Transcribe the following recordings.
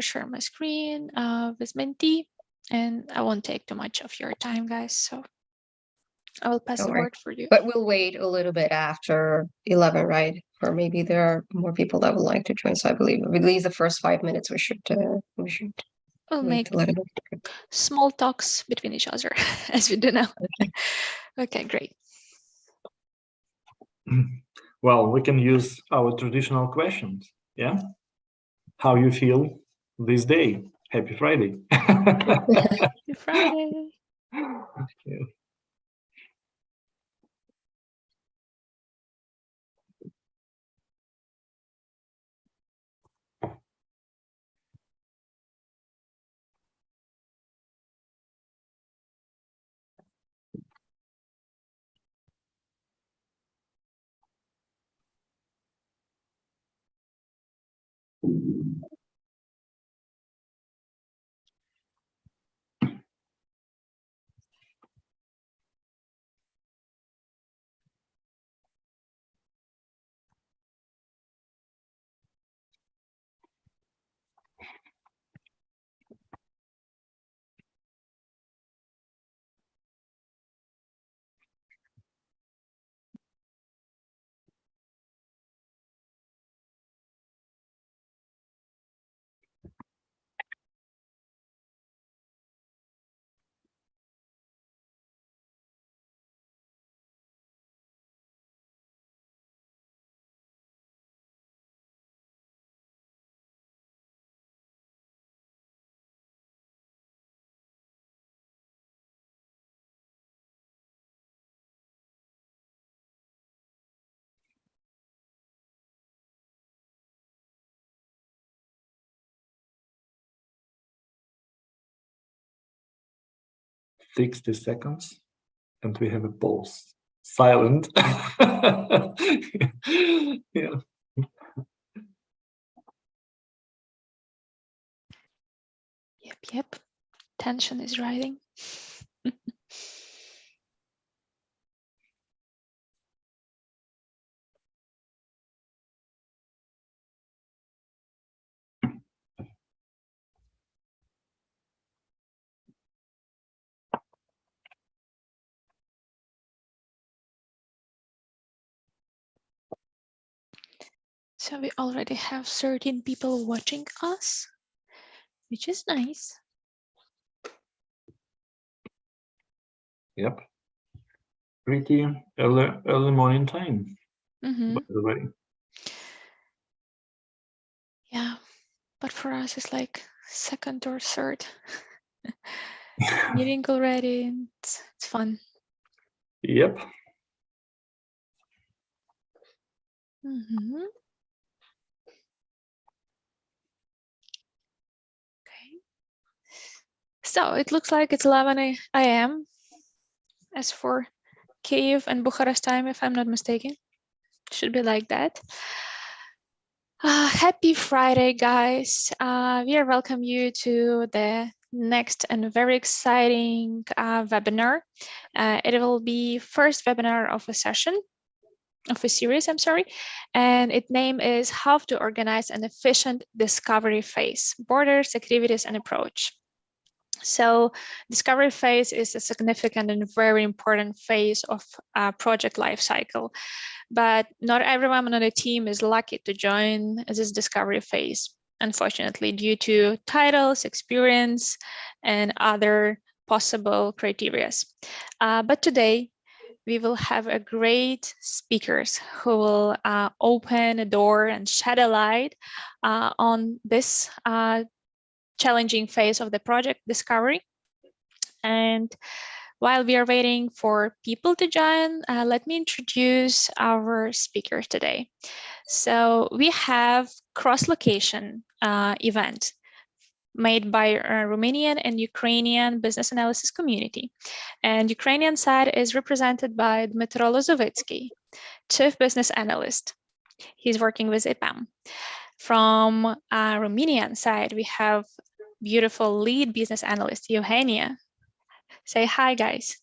share my screen with Minty, and I won't take too much of your time, guys. So I will pass the word for you. But we'll wait a little bit after 11, right? Or maybe there are more people that would like to join. So I believe at least the first 5 minutes we should we'll make small talks between each other as we do now. Okay, okay, great. Well, we can use our traditional questions. Yeah. How you feel this day? Happy Friday. Happy Friday. Yeah. "60 seconds, and we have a pause. Silent." Yeah. Yep. Tension is rising. So we already have 13 people watching us, which is nice. Yep. Pretty early morning time, by the way. Yeah, but for us it's like second or third meeting already. It's fun. Yep. Okay. So it looks like it's 11 a.m. as for Kyiv and Bucharest time, if I'm not mistaken. Should be like that. Happy Friday, guys. We are welcome you to the next and very exciting webinar. It will be first webinar of a series, I'm sorry. And its name is How to Organize an Efficient Discovery Phase, Borders, Activities, and Approach. So discovery phase is a significant and very important phase of a project lifecycle, but not everyone on the team is lucky to join this discovery phase, unfortunately, due to titles, experience, and other possible criteria. But today, we will have a great speakers who will open a door and shed a light on this challenging phase of the project discovery. And while we are waiting for people to join, let me introduce our speaker today. So we have cross-location event made by a Romanian and Ukrainian business analysis community. And Ukrainian side is represented by Dmytro Lozovytskyi, Chief Business Analyst. He's working with EPAM. From Romanian side, we have beautiful lead business analyst, Eugenia. Say hi, guys.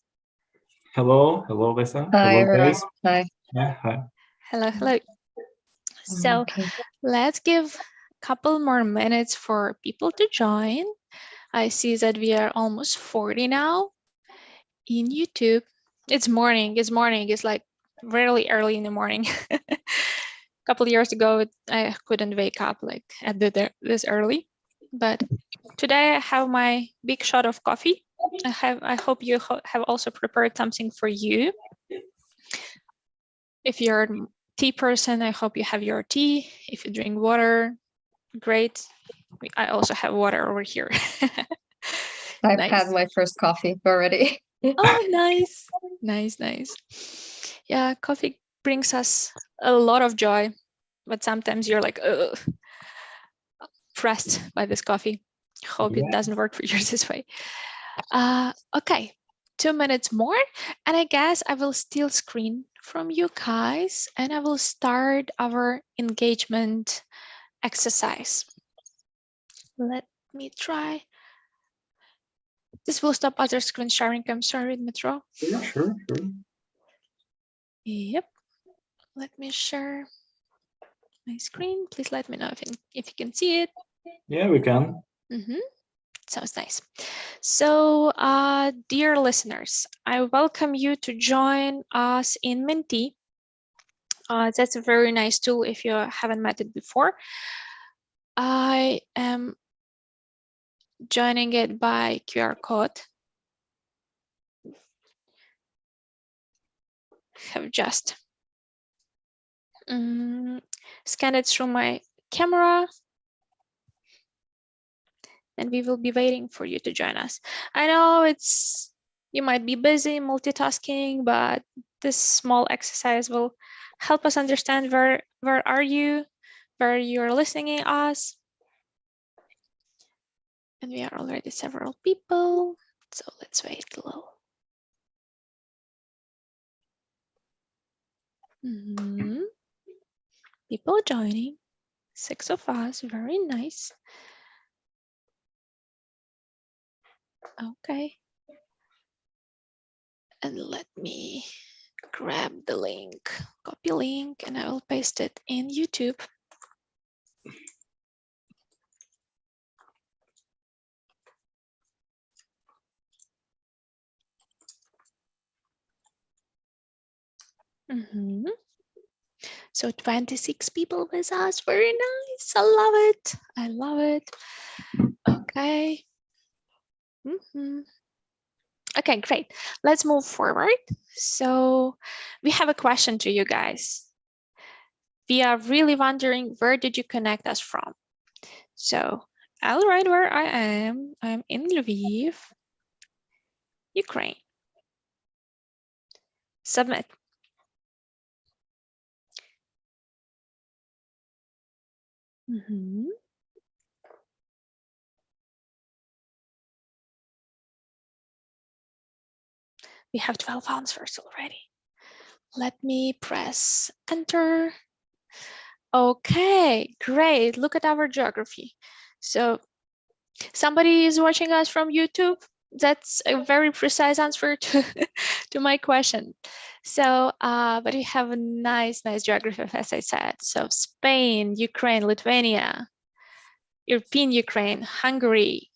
Hello, hello, Lisa. Hi, hello, guys. Hi. Yeah, hi. Hello, hello. So let's give couple more minutes for people to join. I see that we are almost 40 now in YouTube. It's morning. It's like really early in the morning. A couple of years ago, I couldn't wake up like at this early, but today I have my big shot of coffee. I hope you have also prepared something for you. If you're a tea person, I hope you have your tea. If you drink water, great. I also have water over here. I've Nice. had my first coffee already. Oh, nice. Nice. Yeah, coffee brings us a lot of joy, but sometimes you're like, ugh, pressed by this coffee. Hope it doesn't work for you this way. Okay, 2 minutes more, and I guess I will steal screen from you guys, and I will start our engagement exercise. Let me try. This will stop other screen sharing. I'm sorry, Dmytro. Yeah, sure. Yep. Let me share my screen. Please let me know if you can see it. Yeah, we can. Sounds nice. So, dear listeners, I welcome you to join us in Menti. That's a very nice tool if you haven't met it before. I am joining it by QR code. Have just scanned it through my camera, and we will be waiting for you to join us. I know you might be busy multitasking, but this small exercise will help us understand where are you, where you're listening us. And we are already several people, so let's wait a little. People joining, 6 of us, very nice. Okay. And let me grab the link, copy link, and I will paste it in YouTube. So 26 people with us, very nice. I love it. I love it. Okay. Okay, great. Let's move forward. So we have a question to you guys. We are really wondering, where did you connect us from? So I'll write where I am. I'm in Lviv, Ukraine. Submit. We have 12 answers already. Let me press enter. Okay, great. Look at our geography. So somebody is watching us from YouTube. That's a very precise answer to my question. So, but we have a nice geography, as I said. So Spain, Ukraine, Lithuania, European Ukraine, Hungary,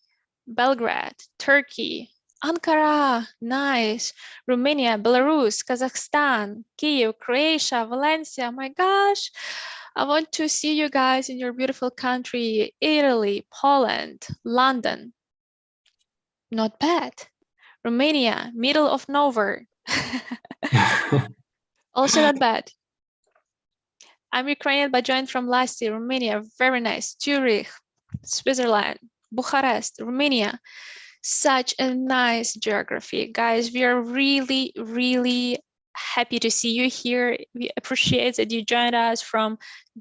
Belgrade, Turkey, Ankara, nice, Romania, Belarus, Kazakhstan, Kyiv, Croatia, Valencia. My gosh, I want to see you guys in your beautiful country, Italy, Poland, London. Not bad. Romania, middle of nowhere. Also not bad. I'm Ukrainian, but joined from last year. Romania, very nice. Zurich, Switzerland, Bucharest, Romania. Such a nice geography. Guys, we are really happy to see you here. We appreciate that you joined us from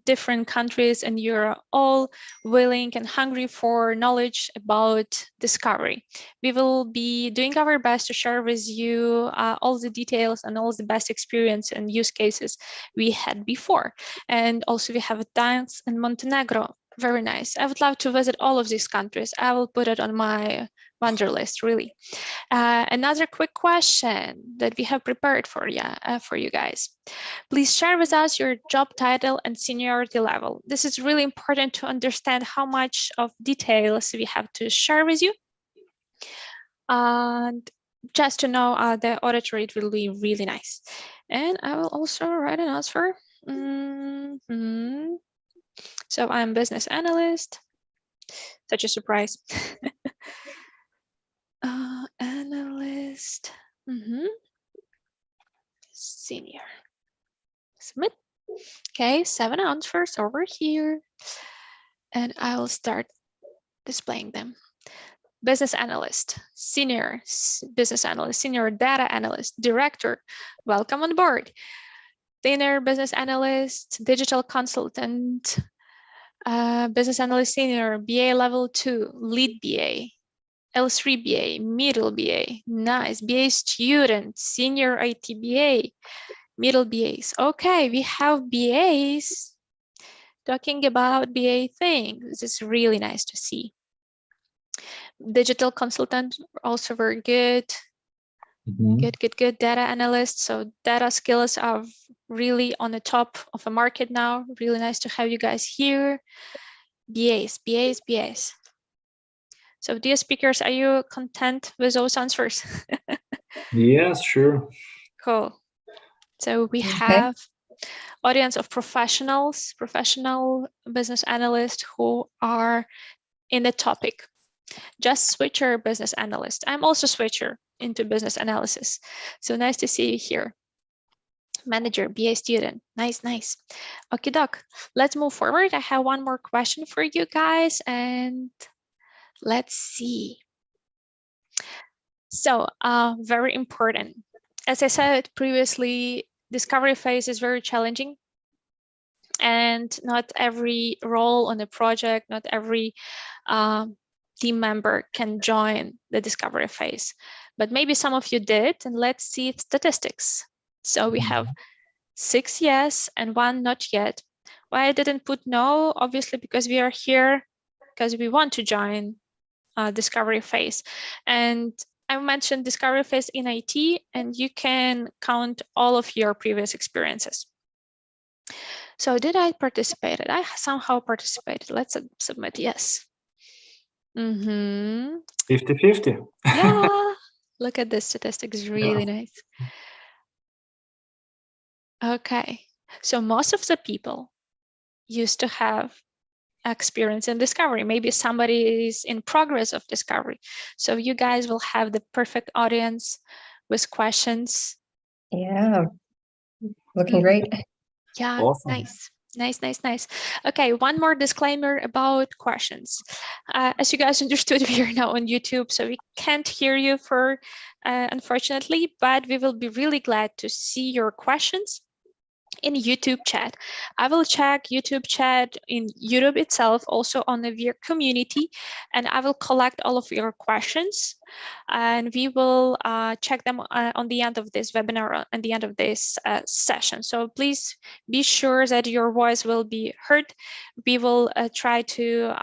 different countries and you're all willing and hungry for knowledge about discovery. We will be doing our best to share with you all the details and all the best experience and use cases we had before. And also we have a dance in Montenegro. Very nice. I would love to visit all of these countries. I will put it on my wander list, really. Another quick question that we have prepared for you guys. Please share with us your job title and seniority level. This is really important to understand how much of details we have to share with you. And just to know the audit rate will be really nice. And I will also write an answer. So I'm business analyst. Such a surprise. Analyst. Senior. Submit. Okay, 7 answers over here. And I will start displaying them. Business analyst, senior business analyst, senior data analyst, director, welcome on board. Senior business analyst, digital consultant, business analyst senior, BA level 2, lead BA, L3 BA, middle BA, nice, BA student, senior IT BA, middle BAs. Okay, we have BAs talking about BA things. This is really nice to see. Digital consultant, also very good. Good. Data analyst. So data skills are really on the top of the market now. Really nice to have you guys here. BAs. So dear speakers, are you content with those answers? Yes, sure. Cool. So we have audience of professionals, professional business analysts who are in the topic. Just switcher business analyst. I'm also switcher into business analysis. So nice to see you here. Manager, BA student. Nice. Okay, doc. Let's move forward. I have one more question for you guys, and let's see. So, very important. As I said previously, discovery phase is very challenging, and not every role on the project, not every team member can join the discovery phase, but maybe some of you did, and let's see statistics. So we have 6 yes and 1 not yet. Why I didn't put no? Obviously, because we are here because we want to join discovery phase. And I mentioned discovery phase in IT, and you can count all of your previous experiences. So did I participate? I somehow participated. Let's submit yes. 50-50. Yeah, look at this statistic, is really nice. Okay, so most of the people used to have experience in discovery. Maybe somebody is in progress of discovery. So you guys will have the perfect audience with questions. Yeah, looking great. Yeah, Awesome. Nice. Okay, one more disclaimer about questions. As you guys understood, we are now on YouTube, so we can't hear you unfortunately, but we will be really glad to see your questions in YouTube chat. I will check YouTube chat in YouTube itself, also on the VR community, and I will collect all of your questions, and we will check them on the end of this webinar, at the end of this session. So please be sure that your voice will be heard. We will try to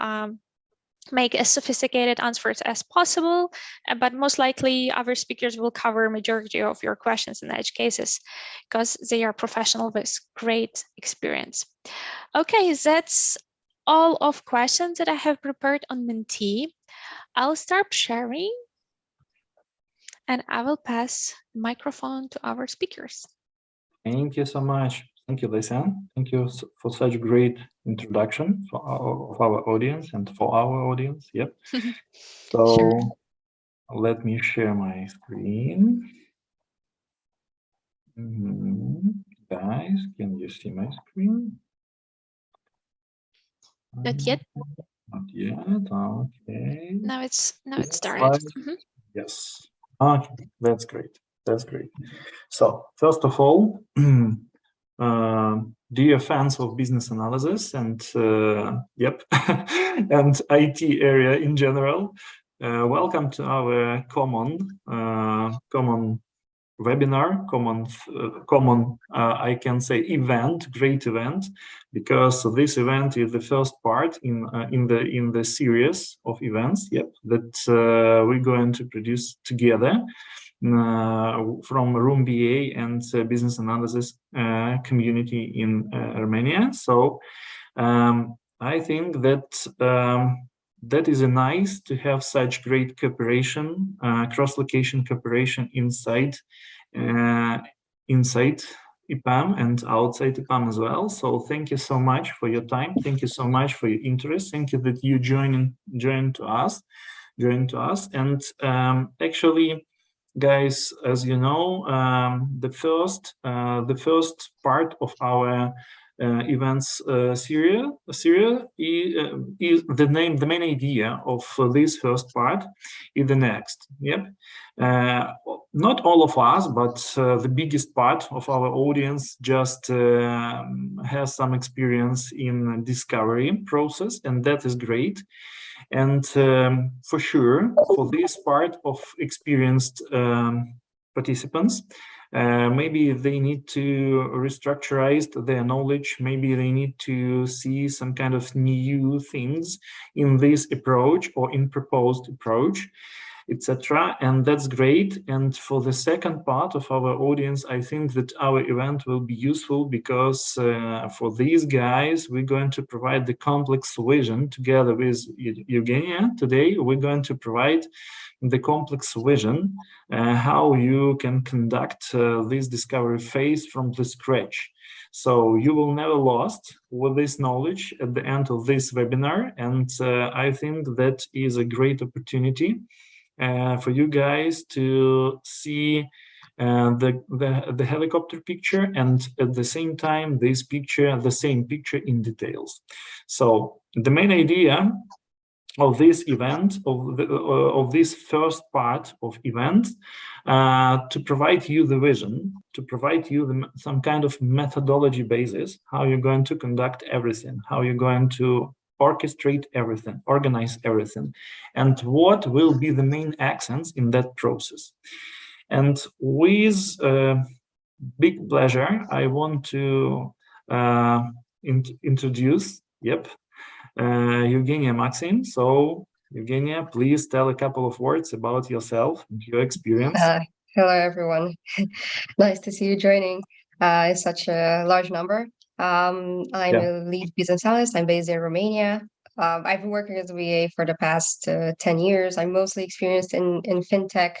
make as sophisticated answers as possible, but most likely our speakers will cover majority of your questions in edge cases because they are professional with great experience. Okay, that's all of questions that I have prepared on Mentee. I'll start sharing and I will pass the microphone to our speakers. Thank you so much. Thank you, Lysan. Thank you for such a great introduction for our audience and for our audience. Yep. So Sure. Let me share my screen. Guys, can you see my screen? Not yet. Not yet. Okay. Now it's started. Yes. Okay, that's great. That's great. So first of all, dear fans of business analysis and and IT area in general, welcome to our common webinar, common I can say event, great event, because this event is the first part in the series of events, that we're going to produce together from RoomBA and business analysis community in Romania. So I think that that is nice to have such great cooperation, cross-location cooperation inside EPAM and outside EPAM as well. So thank you so much for your time. Thank you so much for your interest. Thank you that you joined to us. And actually, guys, as you know, the first part of our events series is the main idea of this first part is the next. Not all of us, but the biggest part of our audience just has some experience in discovery process, and that is great. And for sure, for this part of experienced participants, maybe they need to restructurize their knowledge. Maybe they need to see some kind of new things in this approach or in proposed approach, etc. And that's great. And for the second part of our audience, I think that our event will be useful because for these guys, we're going to provide the complex vision together with Eugenia. Today, we're going to provide the complex vision, how you can conduct this discovery phase from the scratch. So you will never lost with this knowledge at the end of this webinar. And I think that is a great opportunity for you guys to see the helicopter picture, and at the same time the same picture in details. So the main idea of this event, of this first part of event, to provide you the vision, to provide you some kind of methodology basis, how you're going to conduct everything, how you're going to orchestrate everything, organize everything, and what will be the main accents in that process. And with big pleasure, I want to introduce, Eugenia Macsim. So, Eugenia, please tell a couple of words about yourself and your experience. Hello, everyone. Nice to see you joining. It's such a large number. I'm a lead business analyst. I'm based in Romania. I've been working as a VA for the past 10 years. I'm mostly experienced in fintech,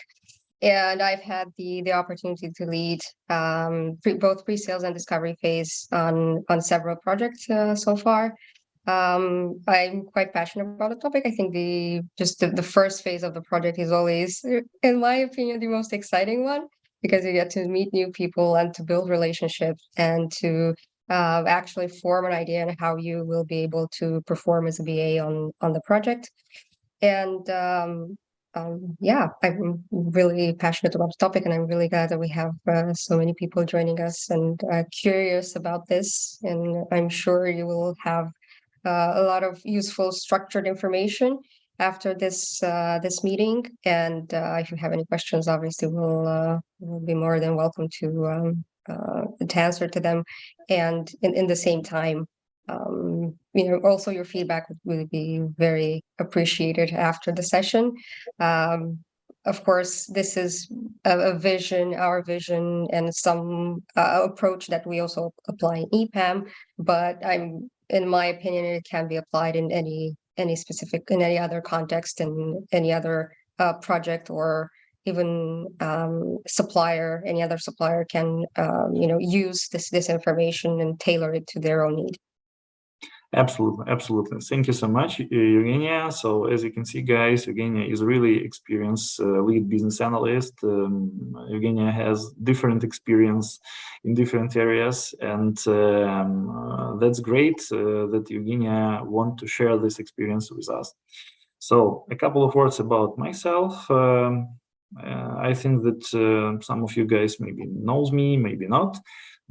and I've had the opportunity to lead both pre-sales and discovery phase on several projects so far. I'm quite passionate about the topic. I think the first phase of the project is always, in my opinion, the most exciting one, because you get to meet new people and to build relationships and to actually form an idea on how you will be able to perform as a BA on the project. And I'm really passionate about the topic, and I'm really glad that we have so many people joining us and curious about this. And I'm sure you will have a lot of useful structured information after this meeting. And if you have any questions, obviously we'll be more than welcome to answer to them. And in the same time, also your feedback would be very appreciated after the session. Of course, this is a vision, our vision, and some approach that we also apply in EPAM. But in my opinion, it can be applied in any other context, in any other project, or even supplier. Any other supplier can use this information and tailor it to their own need. Absolutely. Thank you so much, Eugenia. So as you can see, guys, Eugenia is really experienced lead business analyst. Eugenia has different experience in different areas, and that's great that Eugenia want to share this experience with us. So a couple of words about myself. I think that some of you guys maybe knows me, maybe not,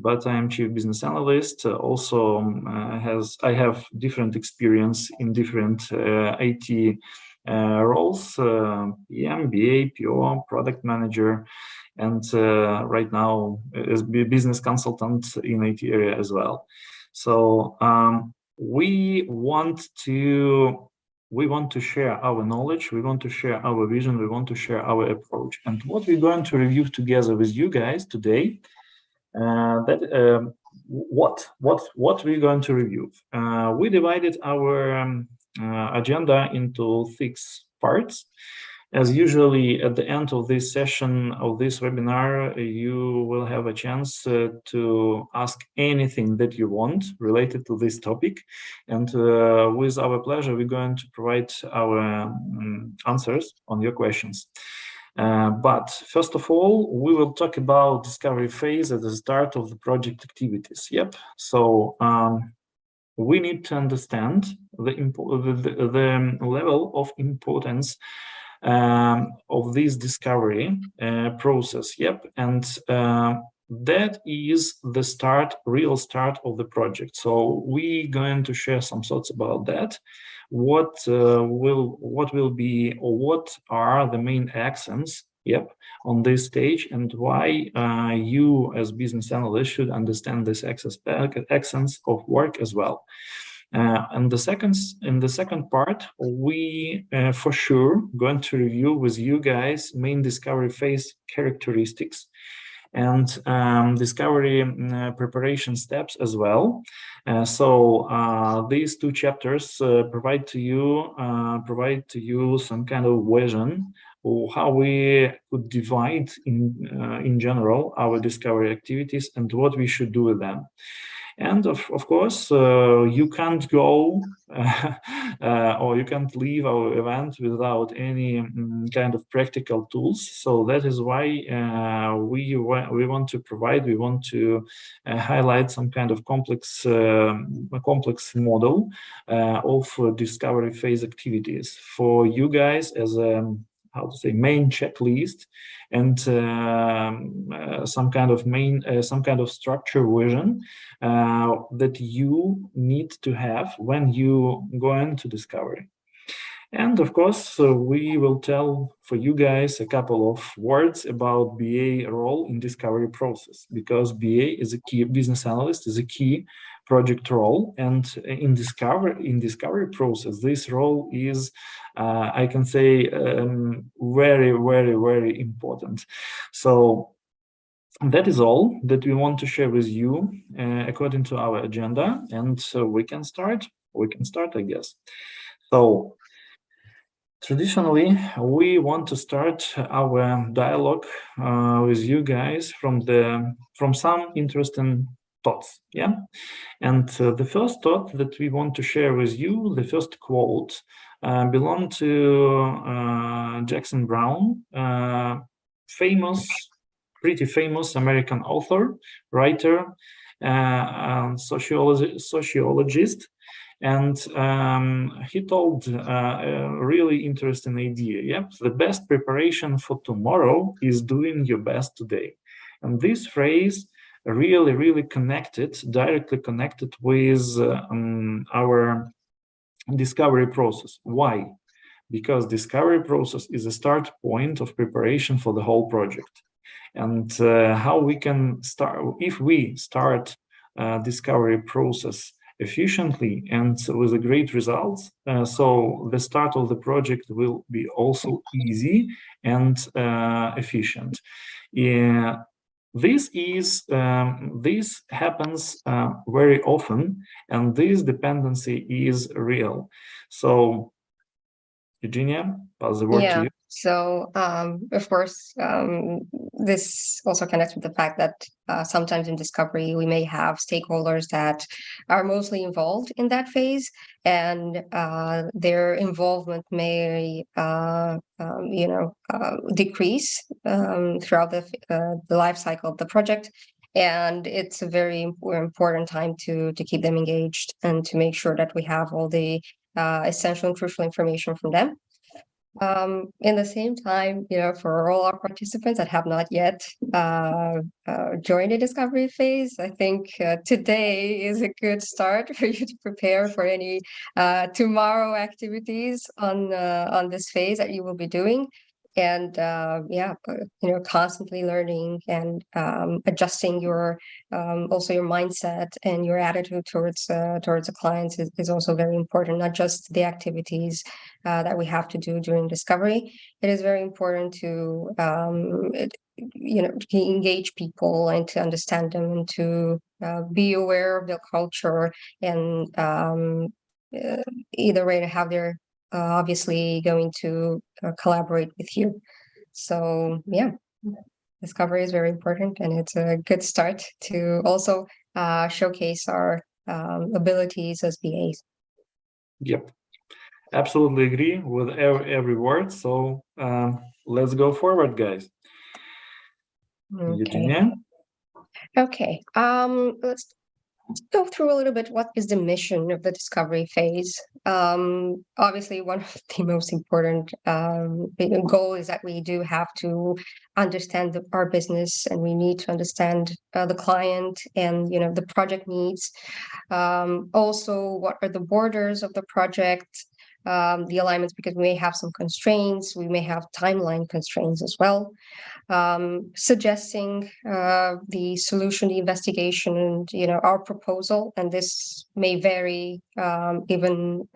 but I am chief business analyst. Also, I have different experience in different IT roles: PM, BA, PO, product manager, and right now is a business consultant in IT area as well. So we want to share our knowledge, we want to share our vision, we want to share our approach. And what we're going to review together with you guys today, what we're going to review. We divided our agenda into 6 parts. As usually at the end of this session, of this webinar, you will have a chance to ask anything that you want related to this topic. And with our pleasure, we're going to provide our answers on your questions. But first of all, we will talk about discovery phase at the start of the project activities. Yep. So we need to understand the level of importance of this discovery process. Yep. And that is the real start of the project. So we're going to share some thoughts about that. What will be, or what are the main accents, yep, on this stage, and why you as business analyst should understand this accents of work as well. And in the second part, we for sure going to review with you guys main discovery phase characteristics and discovery preparation steps as well. So these 2 chapters provide to you some kind of vision of how we could divide in general our discovery activities and what we should do with them. And of course, you can't go or you can't leave our event without any kind of practical tools. So that is why we want to highlight some kind of complex model of discovery phase activities for you guys as a main checklist, and some kind of structure vision that you need to have when you go into discovery. And of course, we will tell for you guys a couple of words about BA role in discovery process, because BA is a key business analyst, is a key project role, and in discovery process, this role is, I can say, very, very, very important. So that is all that we want to share with you according to our agenda, and we can start, I guess. So traditionally, we want to start our dialogue with you guys from some interesting thoughts, yeah? And the first thought that we want to share with you, the first quote, belonged to Jackson Brown, pretty famous American author, writer, sociologist. And he told a really interesting idea. Yep, the best preparation for tomorrow is doing your best today. And this phrase really, really directly connected with our discovery process. Why? Because discovery process is a start point of preparation for the whole project. And how we can start, if we start discovery process efficiently and with a great results, so the start of the project will be also easy and efficient. Yeah, this happens very often, and this dependency is real. So Eugenia, pass the word to you. So, of course, this also connects with the fact that sometimes in discovery, we may have stakeholders that are mostly involved in that phase, and their involvement may, decrease throughout the life cycle of the project. And it's a very important time to keep them engaged and to make sure that we have all the essential and crucial information from them. In the same time, for all our participants that have not yet joined the discovery phase, I think today is a good start for you to prepare for any tomorrow activities on this phase that you will be doing. and constantly learning and adjusting your also your mindset and your attitude towards the clients is also very important. Not just the activities that we have to do during discovery. It is very important to engage people and to understand them and to be aware of their culture, and either way to have their obviously going to collaborate with you. So yeah, discovery is very important, and it's a good start to also showcase our abilities as BAs. Yep, absolutely agree with every word. So let's go forward, guys. Eugenia? Okay, let's go through a little bit what is the mission of the discovery phase. Obviously, one of the most important goal is that we do have to understand our business, and we need to understand the client and the project needs. Also, what are the borders of the project, the alignments, because we may have some constraints, we may have timeline constraints as well. Suggesting the solution, the investigation, and our proposal, and this may vary even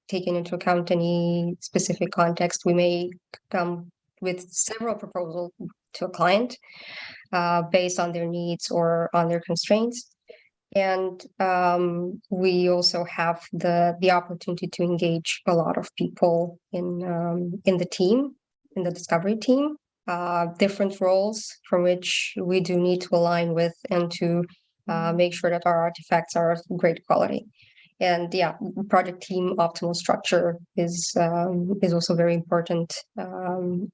taking into account any specific context. We may come with several proposals to a client based on their needs or on their constraints. And we also have the opportunity to engage a lot of people in the team, in the discovery team. Different roles from which we do need to align with, and to make sure that our artifacts are of great quality. And yeah, project team optimal structure is also very important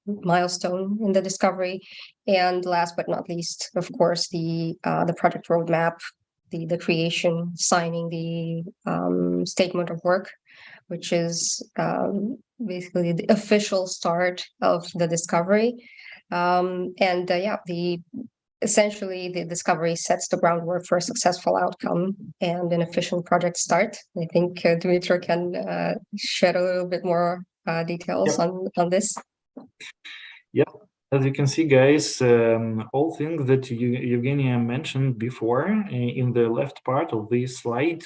milestone in the discovery. And last but not least, of course, the project roadmap, the creation, signing the statement of work, which is basically the official start of the discovery. Essentially the discovery sets the groundwork for a successful outcome and an efficient project start. I think Dmytro can shed a little bit more details on this. Yeah, as you can see, guys, all things that Eugenia mentioned before in the left part of this slide.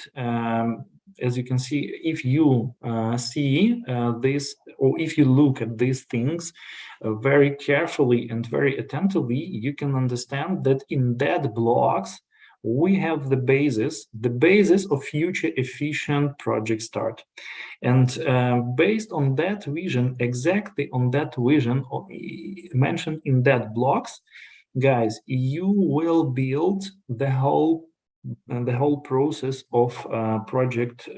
As you can see, if you see this, or if you look at these things very carefully and very attentively, you can understand that in that blocks we have the basis of future efficient project start. And based on that vision, exactly on that vision mentioned in that blocks, guys, you will build the whole process of project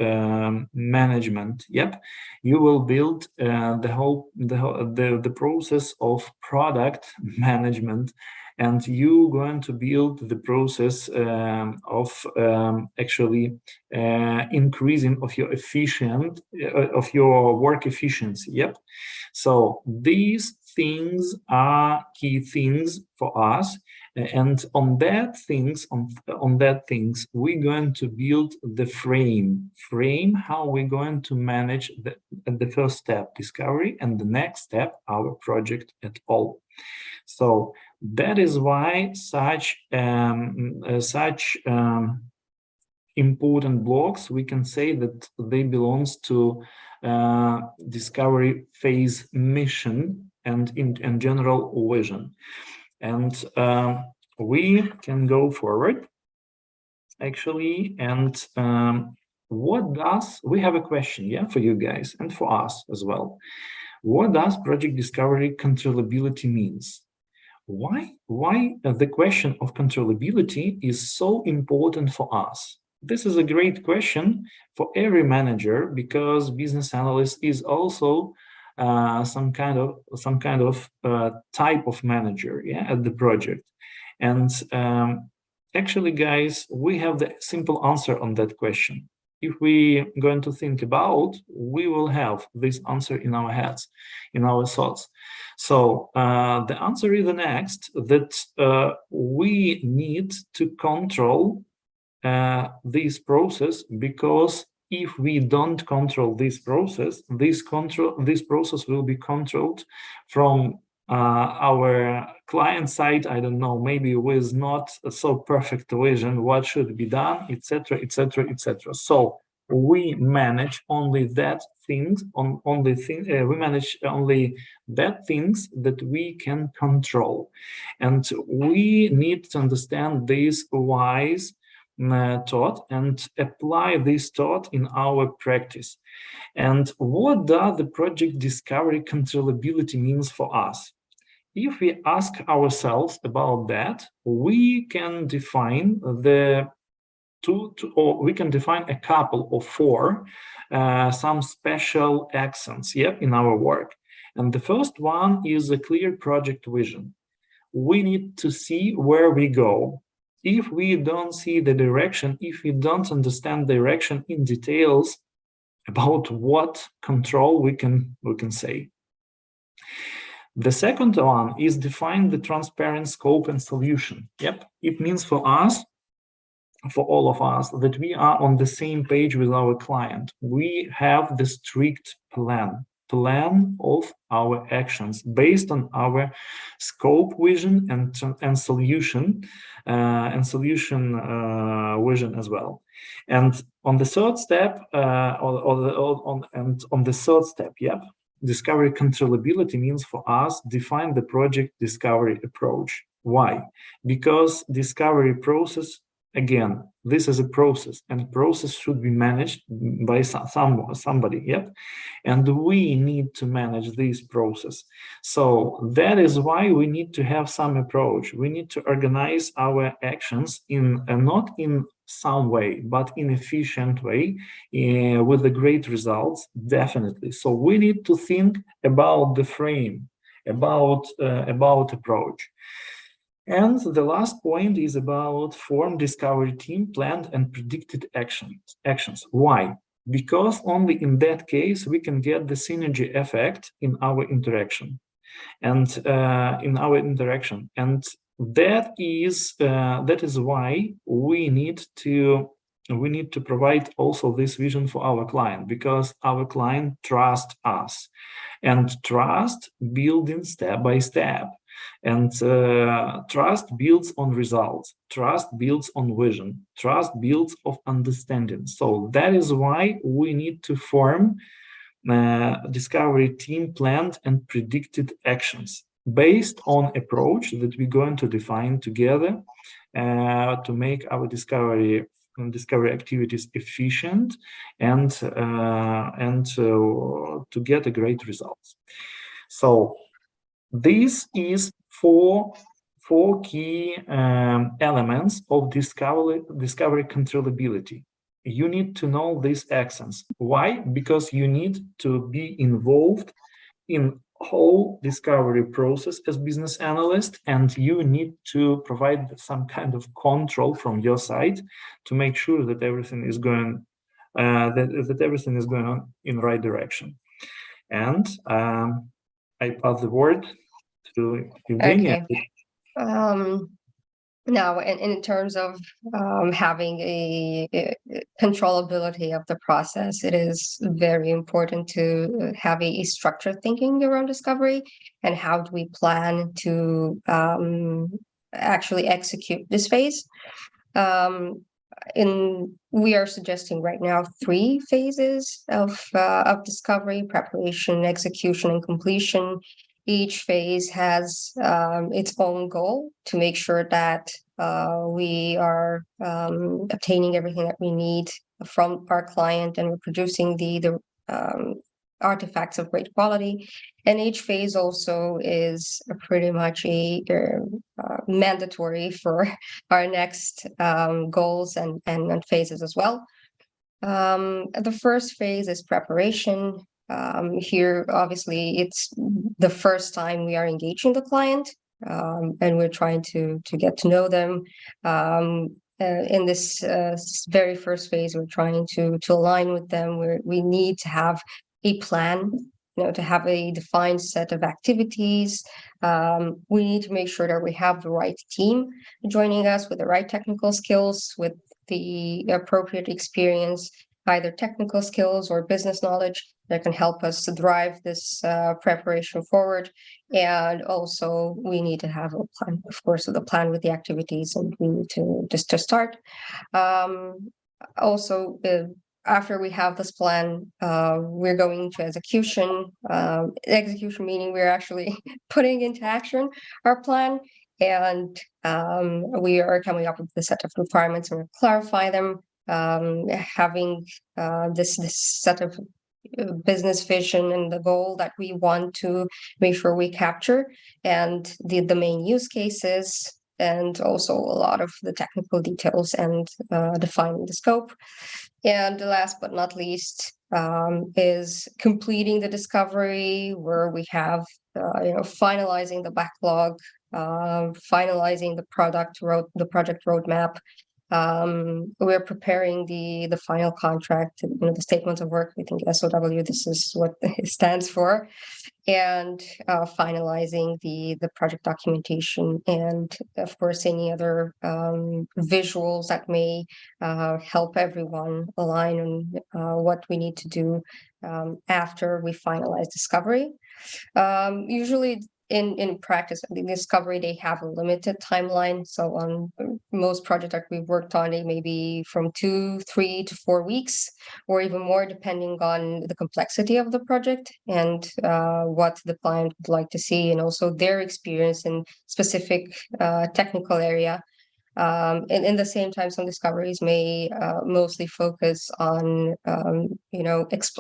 management. Yep, you will build the process of product management, and you're going to build the process of actually increasing of your work efficiency. Yep. So these things are key things for us. And on that things, we're going to build the frame, how we're going to manage the first step, discovery, and the next step, our project at all. So that is why such important blocks, we can say that they belongs to discovery phase mission and in general vision. And we can go forward, actually. And we have a question, for you guys and for us as well. What does project discovery controllability means? Why the question of controllability is so important for us? This is a great question for every manager, because business analyst is also some kind of type of manager, at the project. And actually, guys, we have the simple answer on that question. If we're going to think about, we will have this answer in our heads, in our thoughts. So the answer is the next, that we need to control this process, because if we don't control this process, this process will be controlled from our client side, I don't know, maybe with not so perfect vision, what should be done, etc., etc., etc. So we manage only that things, we manage only that things that we can control, and we need to understand this wise thought and apply this thought in our practice. And what does the project discovery controllability means for us? If we ask ourselves about that, we can define we can define a couple of four some special accents, in our work. And the first one is a clear project vision. We need to see where we go. If we don't see the direction, if we don't understand direction in details, about what control we can say. The second one is define the transparent scope and solution. It means for us, for all of us, that we are on the same page with our client. We have the strict plan of our actions based on our scope vision and solution vision as well. And on the third step, discovery controllability means for us define the project discovery approach. Why? Because discovery process, again, this is a process, and process should be managed by somebody, and we need to manage this process. So that is why we need to have some approach. We need to organize our actions in not in some way, but in efficient way, with the great results, definitely. So we need to think about the frame, about approach. And the last point is about form discovery team, planned and predicted actions. Why? Because only in that case we can get the synergy effect in our interaction, and that is why we need to provide also this vision for our client, because our client trusts us, and trust building step by step. And trust builds on results, trust builds on vision, trust builds of understanding. So that is why we need to form discovery team planned and predicted actions based on approach that we're going to define together to make our discovery activities efficient and to get a great results. So this is four key elements of discovery controllability. You need to know these accents. Why? Because you need to be involved in whole discovery process as business analyst, and you need to provide some kind of control from your side to make sure that everything is going that everything is going on in the right direction. And I pass the word to Eugenia. Okay. Now, in terms of having a controllability of the process, it is very important to have a structured thinking around discovery, and how do we plan to actually execute this phase. We are suggesting right now 3 phases of discovery: preparation, execution, and completion. Each phase has its own goal to make sure that we are obtaining everything that we need from our client, and we're producing the artifacts of great quality. And each phase also is pretty much a mandatory for our next goals and phases as well. The first phase is preparation. Here, obviously, it's the first time we are engaging the client, and we're trying to get to know them. In this very first phase, we're trying to align with them. We need to have a plan, to have a defined set of activities. We need to make sure that we have the right team joining us with the right technical skills, with the appropriate experience, either technical skills or business knowledge, that can help us to drive this preparation forward. And also we need to have a plan, of course, with a plan with the activities, and we need to just to start. Also, after we have this plan, we're going to execution. Execution meaning we're actually putting into action our plan, and we are coming up with the set of requirements and clarify them. Having this set of business vision and the goal that we want to make sure we capture, and the main use cases, and also a lot of the technical details, and defining the scope. And last but not least is completing the discovery, where we have finalizing the backlog, finalizing the project roadmap. We're preparing the final contract, the statements of work. I think SOW, this is what it stands for, and finalizing the project documentation, and of course any other visuals that may help everyone align on what we need to do after we finalize discovery. Usually in practice, the discovery, they have a limited timeline. So on most projects that we've worked on, they may be from 2, 3 to 4 weeks, or even more, depending on the complexity of the project and what the client would like to see, and also their experience in specific technical area. And in the same time, some discoveries may mostly focus on,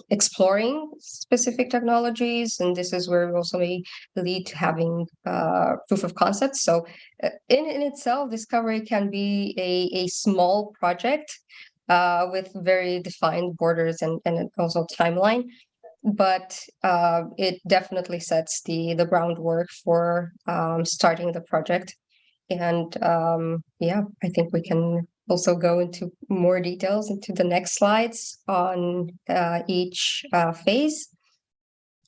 exploring specific technologies, and this is where we also may lead to having proof of concepts. So in itself, discovery can be a small project with very defined borders and also timeline. But it definitely sets the groundwork for starting the project. And I think we can also go into more details into the next slides on each phase.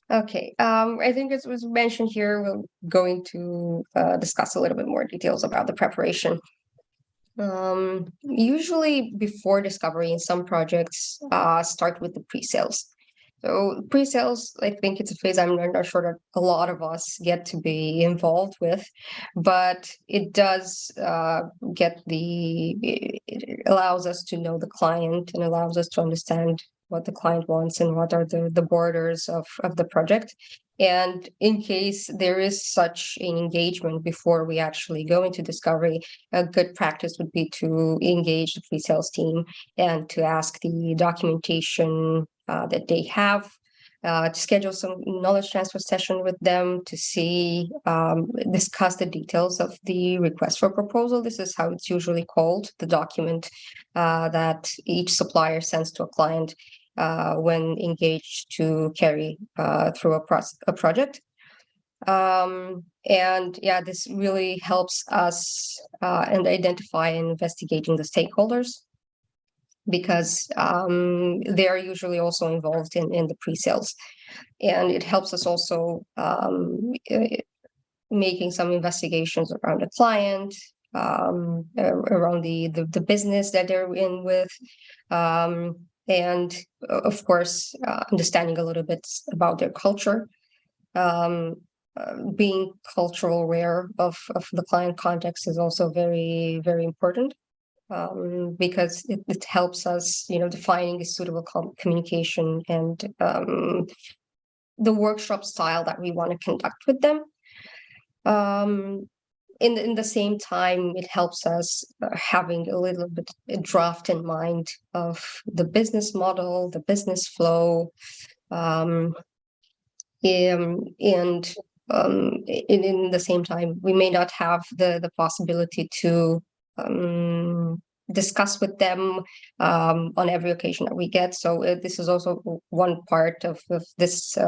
Okay, I think as was mentioned here, we're going to discuss a little bit more details about the preparation. Usually before discovery, in some projects start with the pre-sales. So pre-sales, I think it's a phase I'm not sure that a lot of us get to be involved with, but it does it allows us to know the client, and allows us to understand what the client wants and what are the borders of the project. And in case there is such an engagement before we actually go into discovery, a good practice would be to engage the pre-sales team and to ask the documentation that they have, to schedule some knowledge transfer session with them to see, discuss the details of the request for proposal. This is how it's usually called, the document that each supplier sends to a client when engaged to carry through a project. And yeah, this really helps us and identify and investigating the stakeholders, because they are usually also involved in the pre-sales. And it helps us also making some investigations around the client, around the business that they're in with, and of course, understanding a little bit about their culture. Being cultural aware of the client context is also very, very important. Because it helps us, defining a suitable communication and the workshop style that we want to conduct with them. In the same time, it helps us having a little bit a draft in mind of the business model, the business flow, and in the same time, we may not have the possibility to discuss with them on every occasion that we get. So this is also one part of this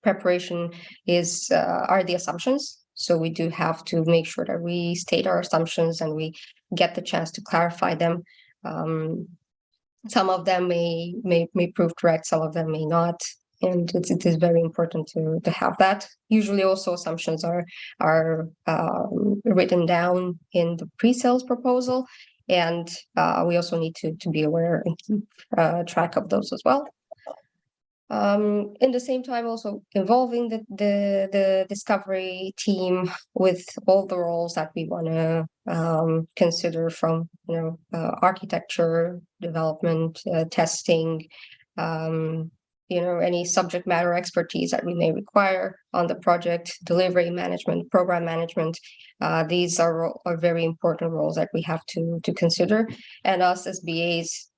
preparation are the assumptions. So we do have to make sure that we state our assumptions and we get the chance to clarify them. Some of them may prove correct, some of them may not. And it is very important to have that. Usually also assumptions are written down in the pre-sales proposal. And we also need to be aware and keep track of those as well. In the same time, also involving the discovery team with all the roles that we want to consider, from architecture, development, testing, any subject matter expertise that we may require on the project, delivery management, program management. These are very important roles that we have to consider. And us as BAs,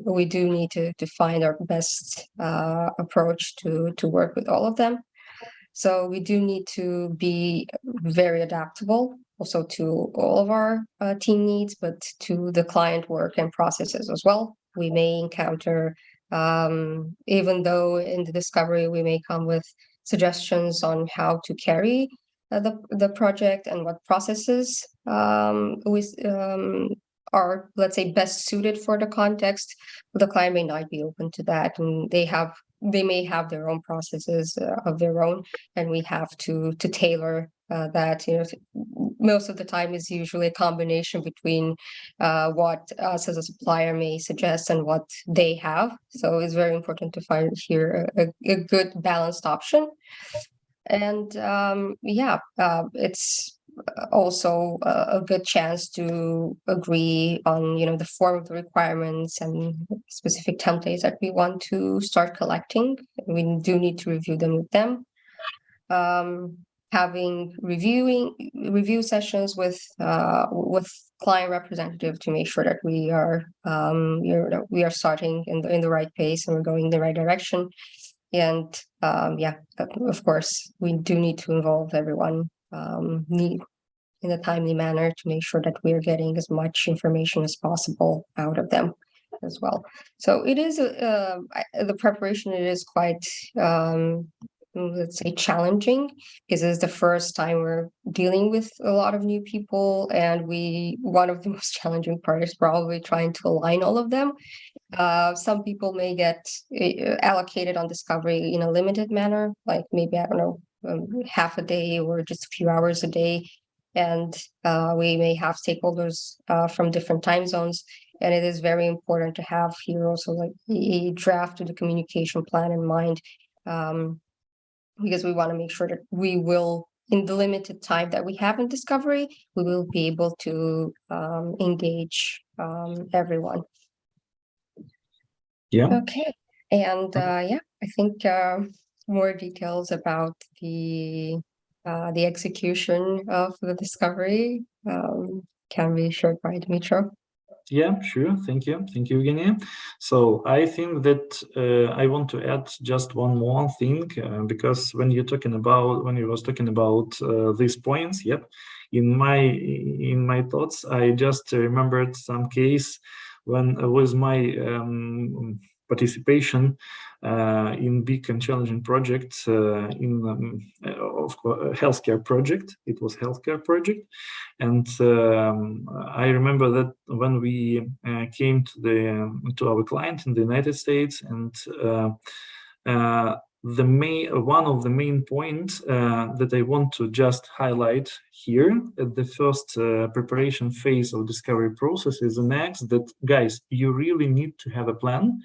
we do need to find our best approach to work with all of them. So we do need to be very adaptable also to all of our team needs, but to the client work and processes as well. We may encounter, even though in the discovery we may come with suggestions on how to carry the project and what processes are, let's say, best suited for the context. The client may not be open to that, and they may have their own processes of their own, and we have to tailor that. Most of the time is usually a combination between what us as a supplier may suggest and what they have. So it's very important to find here a good balanced option. And it's also a good chance to agree on the form of the requirements and specific templates that we want to start collecting. We do need to review them with them. Having review sessions with client representative to make sure that we are we are starting in the right pace and we're going in the right direction. And of course, we do need to involve everyone in a timely manner to make sure that we are getting as much information as possible out of them as well. So it is the preparation. It is quite let's say challenging, because it's the first time we're dealing with a lot of new people, and one of the most challenging part is probably trying to align all of them. Some people may get allocated on discovery in a limited manner, like maybe, I don't know, half a day or just a few hours a day. And we may have stakeholders from different time zones. And it is very important to have here also like a draft of the communication plan in mind, because we want to make sure that we will, in the limited time that we have in discovery, we will be able to engage everyone. Yeah. Okay. And I think more details about the execution of the discovery can be shared by Dmytro. Yeah, sure. Thank you, Eugenia. So I think that I want to add just one more thing, because when you was talking about these points, yep, in my thoughts, I just remembered some case when with my participation in big and challenging projects in healthcare project. It was healthcare project, and I remember that when we came to our client in the United States, and one of the main points that I want to just highlight here at the first preparation phase of discovery process is the next, that guys, you really need to have a plan,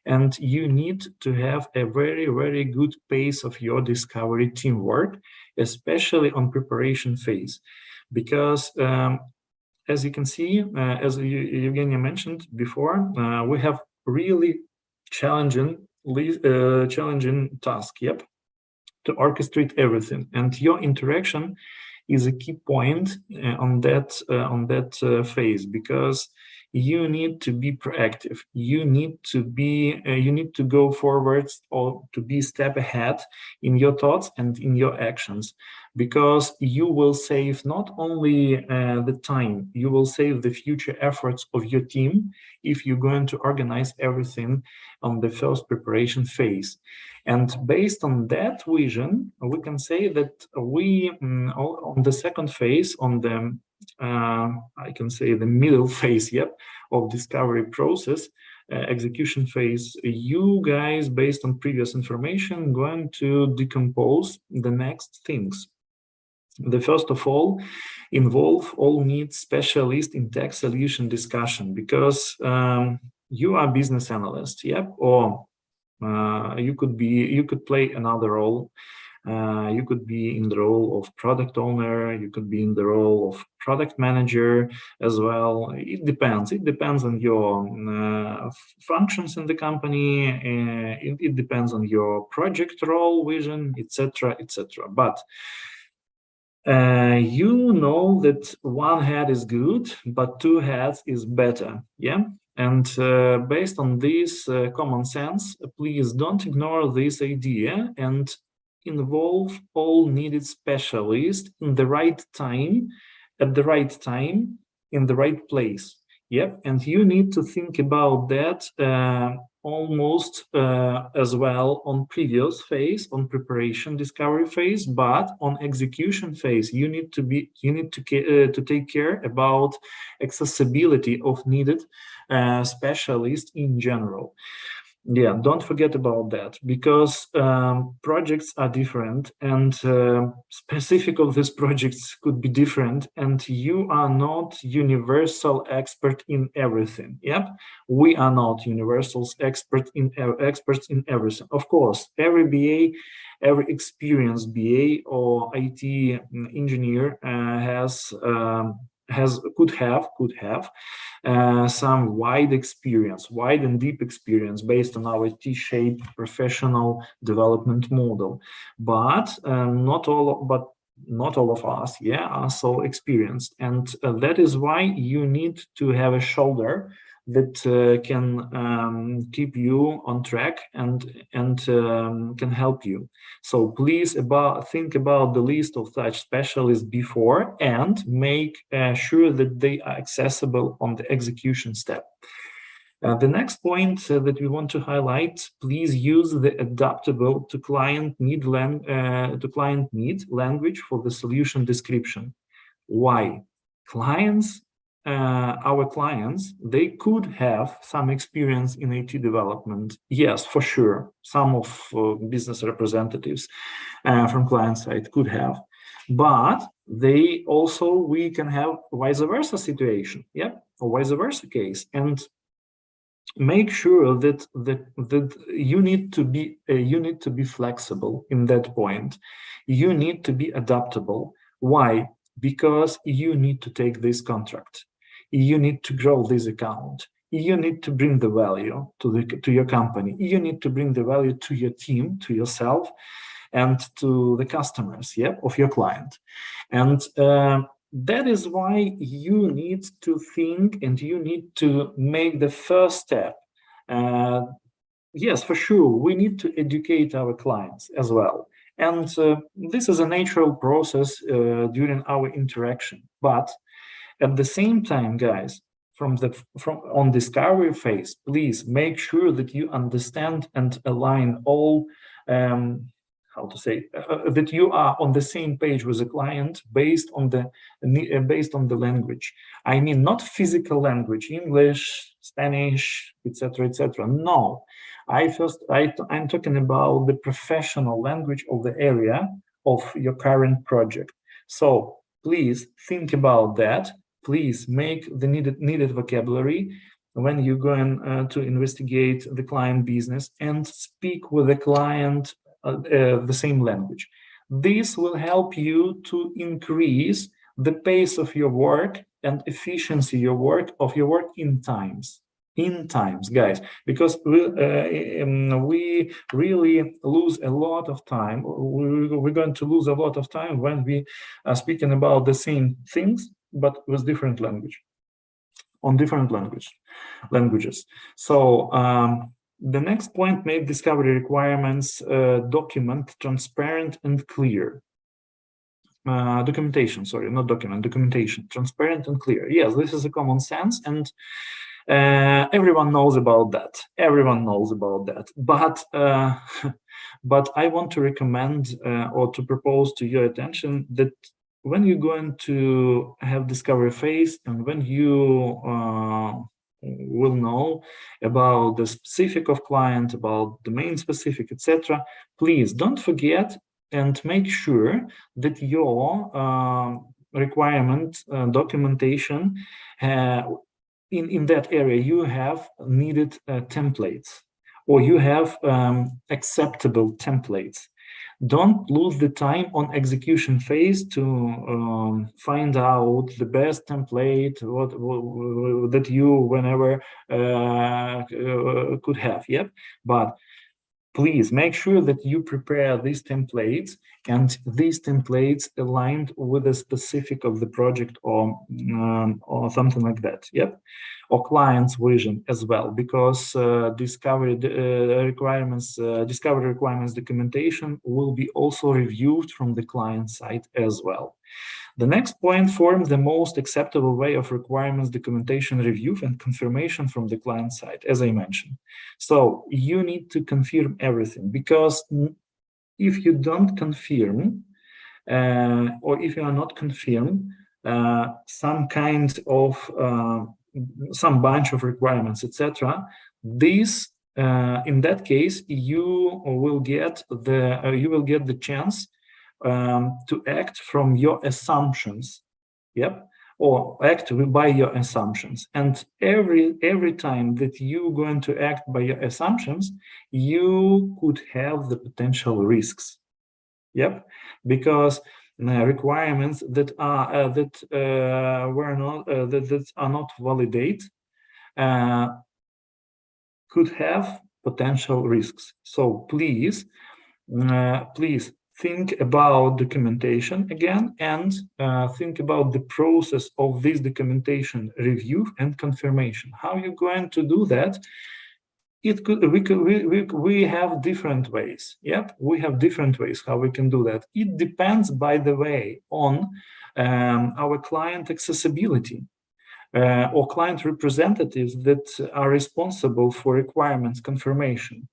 and you need to have a very, very good pace of your discovery teamwork, especially on preparation phase, because as you can see, as Eugenia mentioned before, we have really challenging task, yep, to orchestrate everything, and your interaction is a key point on that phase, because you need to be proactive. You need to go forward, or to be step ahead in your thoughts and in your actions, because you will save not only the time, you will save the future efforts of your team if you're going to organize everything on the first preparation phase. And based on that vision, we can say that we, on the second phase, on the I can say the middle phase, yep, of discovery process, execution phase, you guys, based on previous information, going to decompose the next things. The first of all, involve all needs specialist in tech solution discussion, because you are business analyst, yep, or You could play another role. You could be in the role of product owner, you could be in the role of product manager as well. It depends. It depends on your functions in the company. It depends on your project role, vision, etc., etc. But you know that one head is good, but two heads is better. Yeah. And based on this common sense, please don't ignore this idea and involve all needed specialists in the right time, at the right time, in the right place. Yep, and you need to think about that almost as well on previous phase, on preparation discovery phase, but on execution phase, you need to take care about accessibility of needed specialists in general. Yeah, don't forget about that, because projects are different, and specific of these projects could be different, and you are not universal expert in everything. Yep, we are not universal experts in everything. Of course, every BA, every experienced BA or IT engineer could have some wide and deep experience based on our T-shaped professional development model, but not all of us, yeah, are so experienced, and that is why you need to have a shoulder that can keep you on track and can help you. So please think about the list of such specialists before and make sure that they are accessible on the execution step. The next point that we want to highlight: please use the adaptable to client need language for the solution description. Why? Our clients, they could have some experience in IT development. Yes, for sure. Some of business representatives from client side could have, but we can have vice versa situation, yeah, or vice versa case, and make sure that you need to be flexible in that point. You need to be adaptable. Why? Because you need to take this contract. You need to grow this account. You need to bring the value to your company. You need to bring the value to your team, to yourself, and to the customers, yeah, of your client. And that is why you need to think and you need to make the first step. Yes, for sure, we need to educate our clients as well. And this is a natural process during our interaction. But at the same time, guys, on discovery phase, please make sure that you understand and align all that you are on the same page with the client based on the language. I mean, not physical language, English, Spanish, etc., etc. No, I'm talking about the professional language of the area of your current project. So please think about that. Please make the needed vocabulary when you're going to investigate the client business and speak with the client the same language. This will help you to increase the pace of your work and efficiency of your work in times, guys, because we really lose a lot of time. We're going to lose a lot of time when we are speaking about the same things, but with different language, on different languages. So the next point: make discovery requirements document transparent and clear. Documentation, sorry, not document, documentation, transparent and clear. Yes, this is a common sense, and everyone knows about that. But I want to recommend or to propose to your attention that when you're going to have discovery phase and when you will know about the specific of client, about domain specific, etc., please don't forget and make sure that your requirement documentation in that area, you have needed templates or you have acceptable templates. Don't lose the time on execution phase to find out the best template that you whenever could have. Yep, but please make sure that you prepare these templates, and these templates aligned with the specific of the project or something like that. Yep, or client's vision as well, because discovery requirements documentation will be also reviewed from the client side as well. The next point, form the most acceptable way of requirements documentation review and confirmation from the client side, as I mentioned. So you need to confirm everything, because if you don't confirm, or if you are not confirmed, some kind of some bunch of requirements, etc., this in that case you will get the chance to act from your assumptions. Yep, or act by your assumptions. And every time that you're going to act by your assumptions, you could have the potential risks. Yep, because requirements that are not validate could have potential risks. So please think about documentation again, and think about the process of this documentation review and confirmation. How you're going to do that? We have different ways. Yep, we have different ways how we can do that. It depends, by the way, on our client accessibility. Or client representatives that are responsible for requirements confirmation,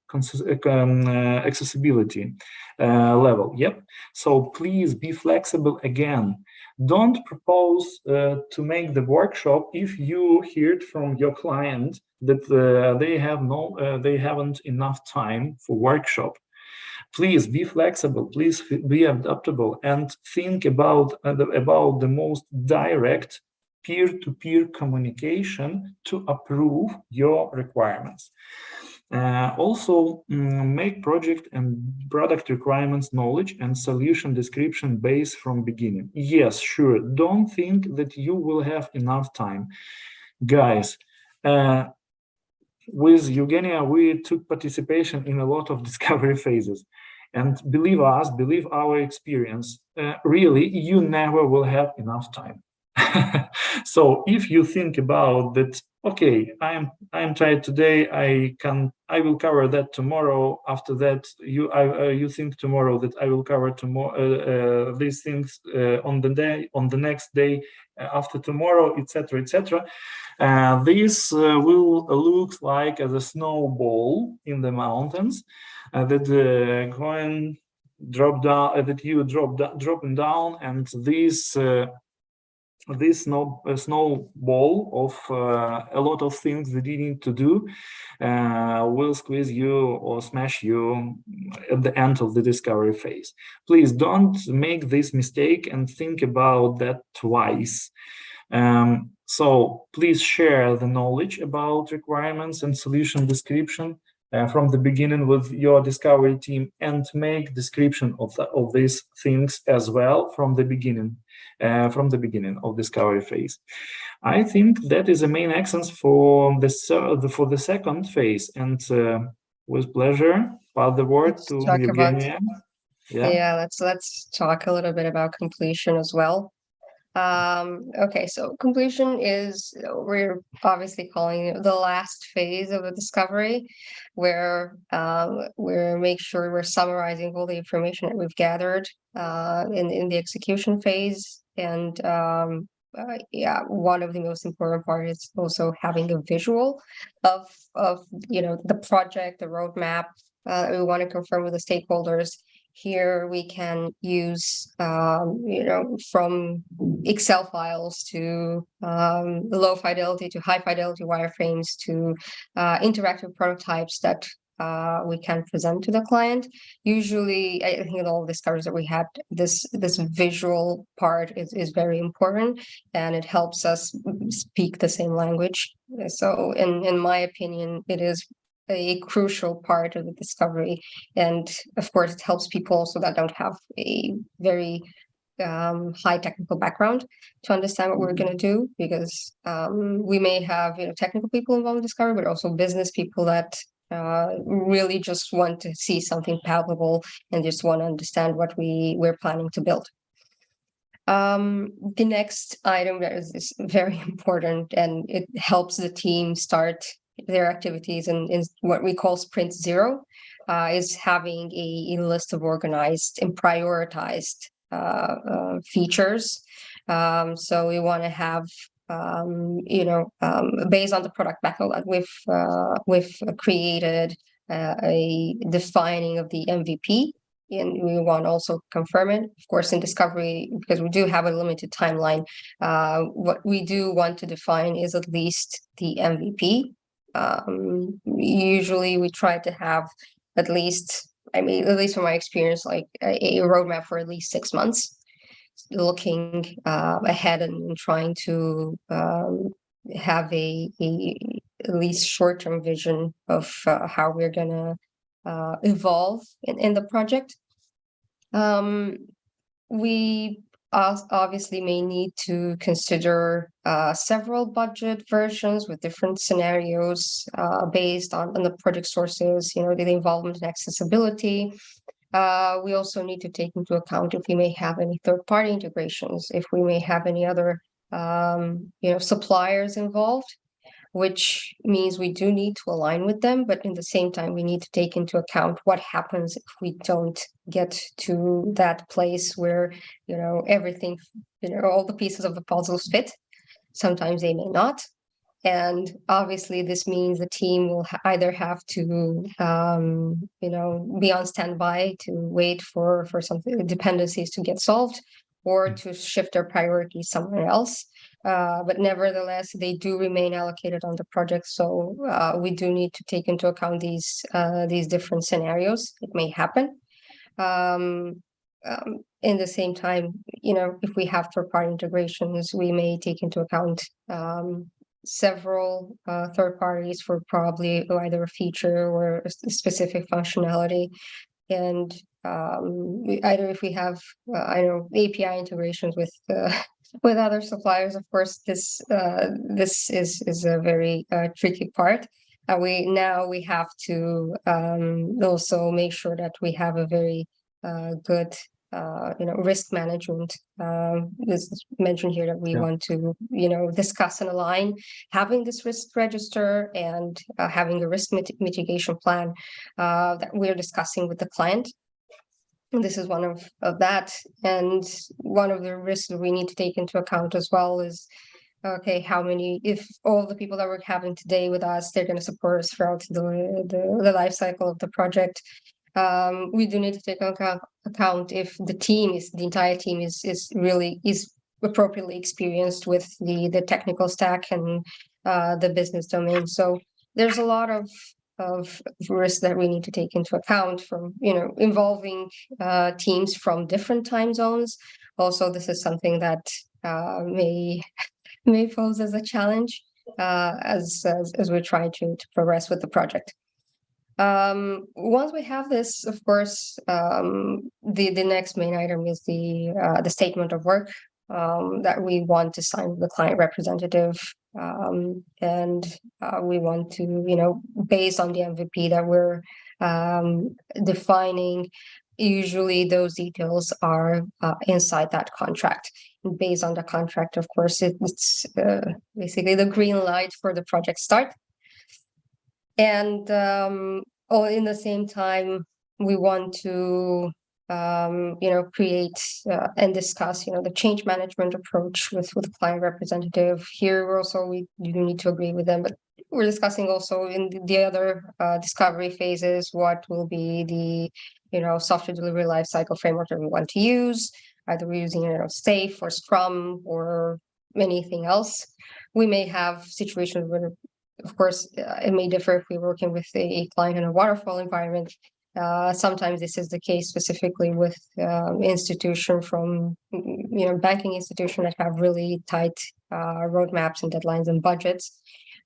accessibility level. Yep. So please be flexible again. Don't propose to make the workshop if you heard from your client that they haven't enough time for workshop. Please be flexible, please be adaptable, and think about the most direct peer-to-peer communication to approve your requirements. Also, make project and product requirements knowledge and solution description base from beginning. Yes, sure. Don't think that you will have enough time. Guys, with Eugenia, we took participation in a lot of discovery phases. And believe us, believe our experience, really, you never will have enough time. So if you think about that, okay, I am tired today, I will cover that tomorrow. After that, you think tomorrow that I will cover tomorrow these things on the next day after tomorrow, etc., etc. This will look like as a snowball in the mountains that going drop down, that you dropping down, and this snowball of a lot of things that you need to do will squeeze you or smash you at the end of the discovery phase. Please don't make this mistake and think about that twice. So please share the knowledge about requirements and solution description from the beginning with your discovery team, and make description of these things as well from the beginning of discovery phase. I think that is the main accents for the second phase, and with pleasure pass the word to Eugenia. Let's talk a little bit about completion as well. Okay, so completion is, we're obviously calling it the last phase of a discovery, where we're make sure we're summarizing all the information that we've gathered in the execution phase. And one of the most important part is also having a visual of the project, the roadmap that we want to confirm with the stakeholders. Here we can use, from Excel files to low fidelity to high fidelity wireframes to interactive prototypes that we can present to the client. Usually, I think in all the discoveries that we had, this visual part is very important, and it helps us speak the same language. So in my opinion, it is a crucial part of the discovery. And of course, it helps people also that don't have a very high technical background to understand what we're going to do, because we may have technical people involved in discovery, but also business people that really just want to see something palpable and just want to understand what we're planning to build. The next item that is very important, and it helps the team start their activities in what we call Sprint Zero, is having a list of organized and prioritized features. So we want to have, based on the product backlog that we've created, a defining of the MVP. And we want to also confirm it, of course, in discovery, because we do have a limited timeline. What we do want to define is at least the MVP. Usually we try to have at least from my experience, like a roadmap for at least 6 months, looking ahead and trying to have a at least short-term vision of how we're going to evolve in the project. We obviously may need to consider several budget versions with different scenarios based on the project sources, the involvement and accessibility. We also need to take into account if we may have any third-party integrations, if we may have any other suppliers involved, which means we do need to align with them, but in the same time, we need to take into account what happens if we don't get to that place where, everything, all the pieces of the puzzles fit. Sometimes they may not. And obviously, this means the team will either have to, be on standby to wait for some dependencies to get solved, or to shift their priorities somewhere else. But nevertheless, they do remain allocated on the project. So we do need to take into account these different scenarios. It may happen. In the same time, if we have third-party integrations, we may take into account several third parties for probably either a feature or a specific functionality. And either if we have, API integrations with other suppliers, of course, this is a very tricky part. We have to also make sure that we have a very good risk management. This is mentioned here that we want to discuss and align having this risk register and having a risk mitigation plan that we're discussing with the client. And this is one of that. And one of the risks that we need to take into account as well is, okay, if all the people that we're having today with us, they're going to support us throughout the life cycle of the project. We do need to take account if the entire team is really appropriately experienced with the technical stack and the business domain. So there's a lot of risks that we need to take into account, from involving teams from different time zones. Also, this is something that may pose as a challenge as we're trying to progress with the project. Once we have this, of course, the next main item is the statement of work that we want to sign with the client representative, and we want to, based on the MVP that we're defining. Usually, those details are inside that contract. And based on the contract, of course, it's basically the green light for the project start. And in the same time, we want to, create and discuss, the change management approach with the client representative. Here, we do need to agree with them, but we're discussing also in the other discovery phases what will be the, software delivery lifecycle framework that we want to use. Either we're using, SAFe or Scrum or anything else. We may have situations where, of course, it may differ if we're working with a client in a waterfall environment. Sometimes this is the case specifically with institution from, banking institution that have really tight roadmaps and deadlines and budgets.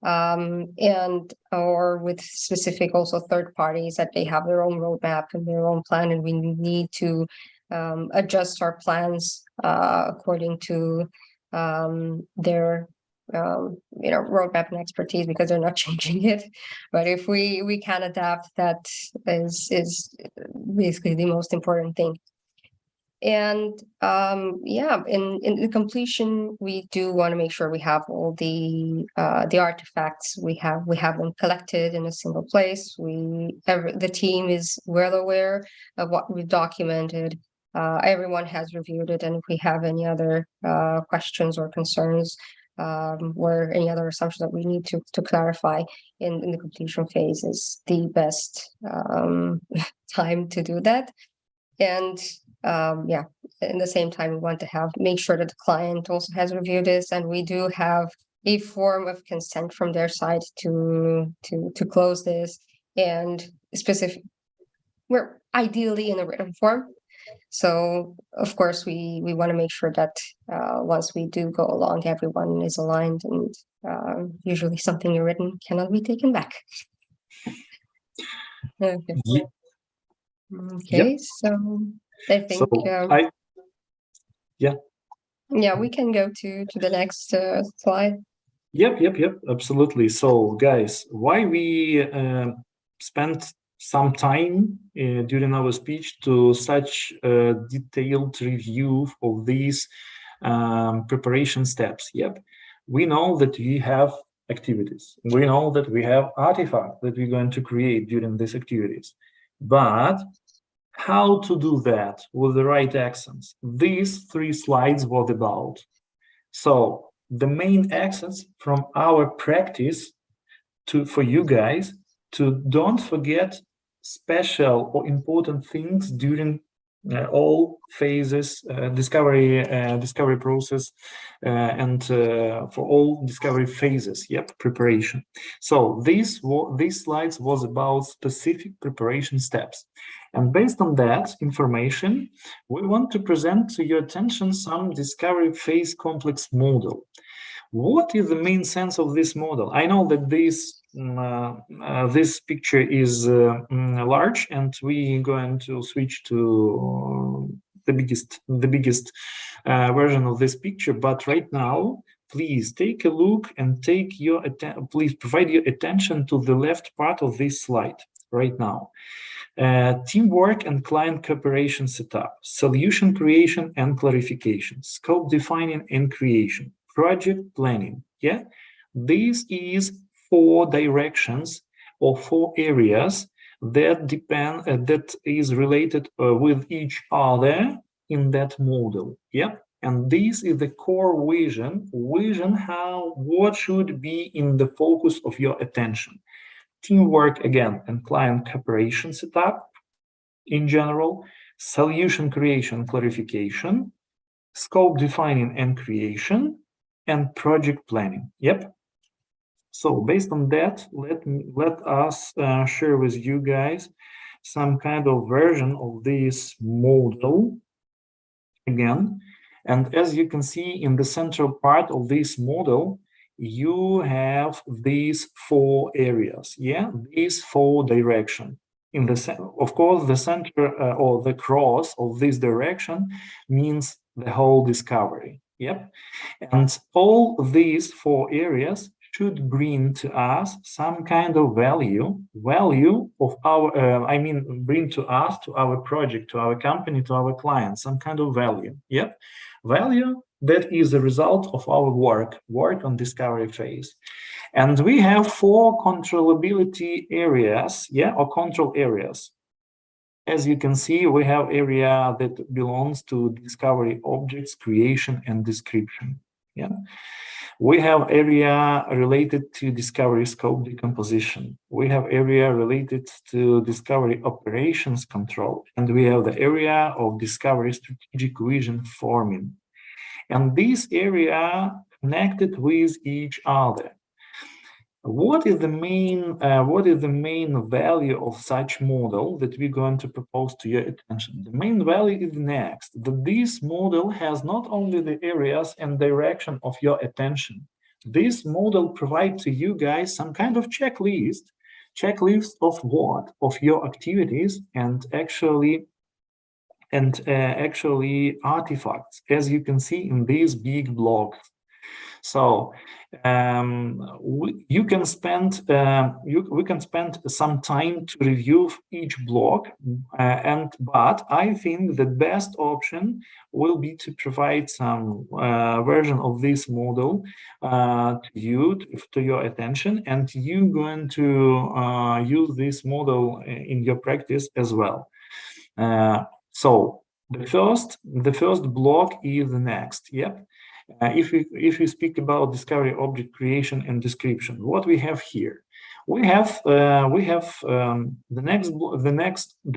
and or with specific also third parties that they have their own roadmap and their own plan, and we need to adjust our plans according to their roadmap and expertise, because they're not changing it. But if we can adapt, that is basically the most important thing. And yeah, in the completion, we do want to make sure we have all the artifacts. We have them collected in a single place. The team is well aware of what we've documented. Everyone has reviewed it, and if we have any other questions or concerns, or any other assumptions that we need to clarify in the completion phase, is the best time to do that. And yeah, in the same time, we want to make sure that the client also has reviewed this, and we do have a form of consent from their side to close this, and we're ideally in a written form. So of course we want to make sure that once we do go along, everyone is aligned, and usually something written cannot be taken back. Okay. Okay, Yep. so I think yeah, we can go to the next slide. Yep, absolutely. So guys, why we spent some time during our speech to such a detailed review of these preparation steps? Yep, we know that we have activities. We know that we have artifacts that we're going to create during these activities. But how to do that with the right accents? These 3 slides were about. So the main accents from our practice for you guys to don't forget special or important things during all phases, discovery process, and for all discovery phases. Yep, preparation. So these slides was about specific preparation steps. And based on that information, we want to present to your attention some discovery phase complex model. What is the main sense of this model? I know that this picture is large, and we're going to switch to the biggest version of this picture. But right now, please take a look and please provide your attention to the left part of this slide right now. Teamwork and client cooperation setup, solution creation and clarification, scope defining and creation, project planning. Yeah, this is 4 directions or 4 areas that that is related with each other in that model. Yeah, and this is the core vision what should be in the focus of your attention. Teamwork again and client cooperation setup in general, solution creation clarification, scope defining and creation, and project planning. Yep. So based on that, let us share with you guys some kind of version of this model again. And as you can see in the central part of this model, you have these 4 areas, yeah, these 4 directions. Of course, the center or the cross of this direction means the whole discovery. Yep, and all these 4 areas should bring to us some kind of value of our, bring to us, to our project, to our company, to our clients, some kind of value. Yep, value that is the result of our work on discovery phase. And we have 4 controllability areas, yeah, or control areas. As you can see, we have area that belongs to discovery objects, creation, and description. Yeah, we have area related to discovery scope decomposition. We have area related to discovery operations control, and we have the area of discovery strategic vision forming. And this area connected with each other. What is the main value of such model that we're going to propose to your attention? The main value is next, that this model has not only the areas and direction of your attention, This model provides to you guys some kind of checklist of what? Of your activities and actually artifacts, as you can see in these big blocks. So you can spend we can spend some time to review each block, but I think the best option will be to provide some version of this model to you, to your attention, and you're going to use this model in your practice as well. So the first block is the next. Yep. If we speak about discovery, object creation, and description, what we have here, we have the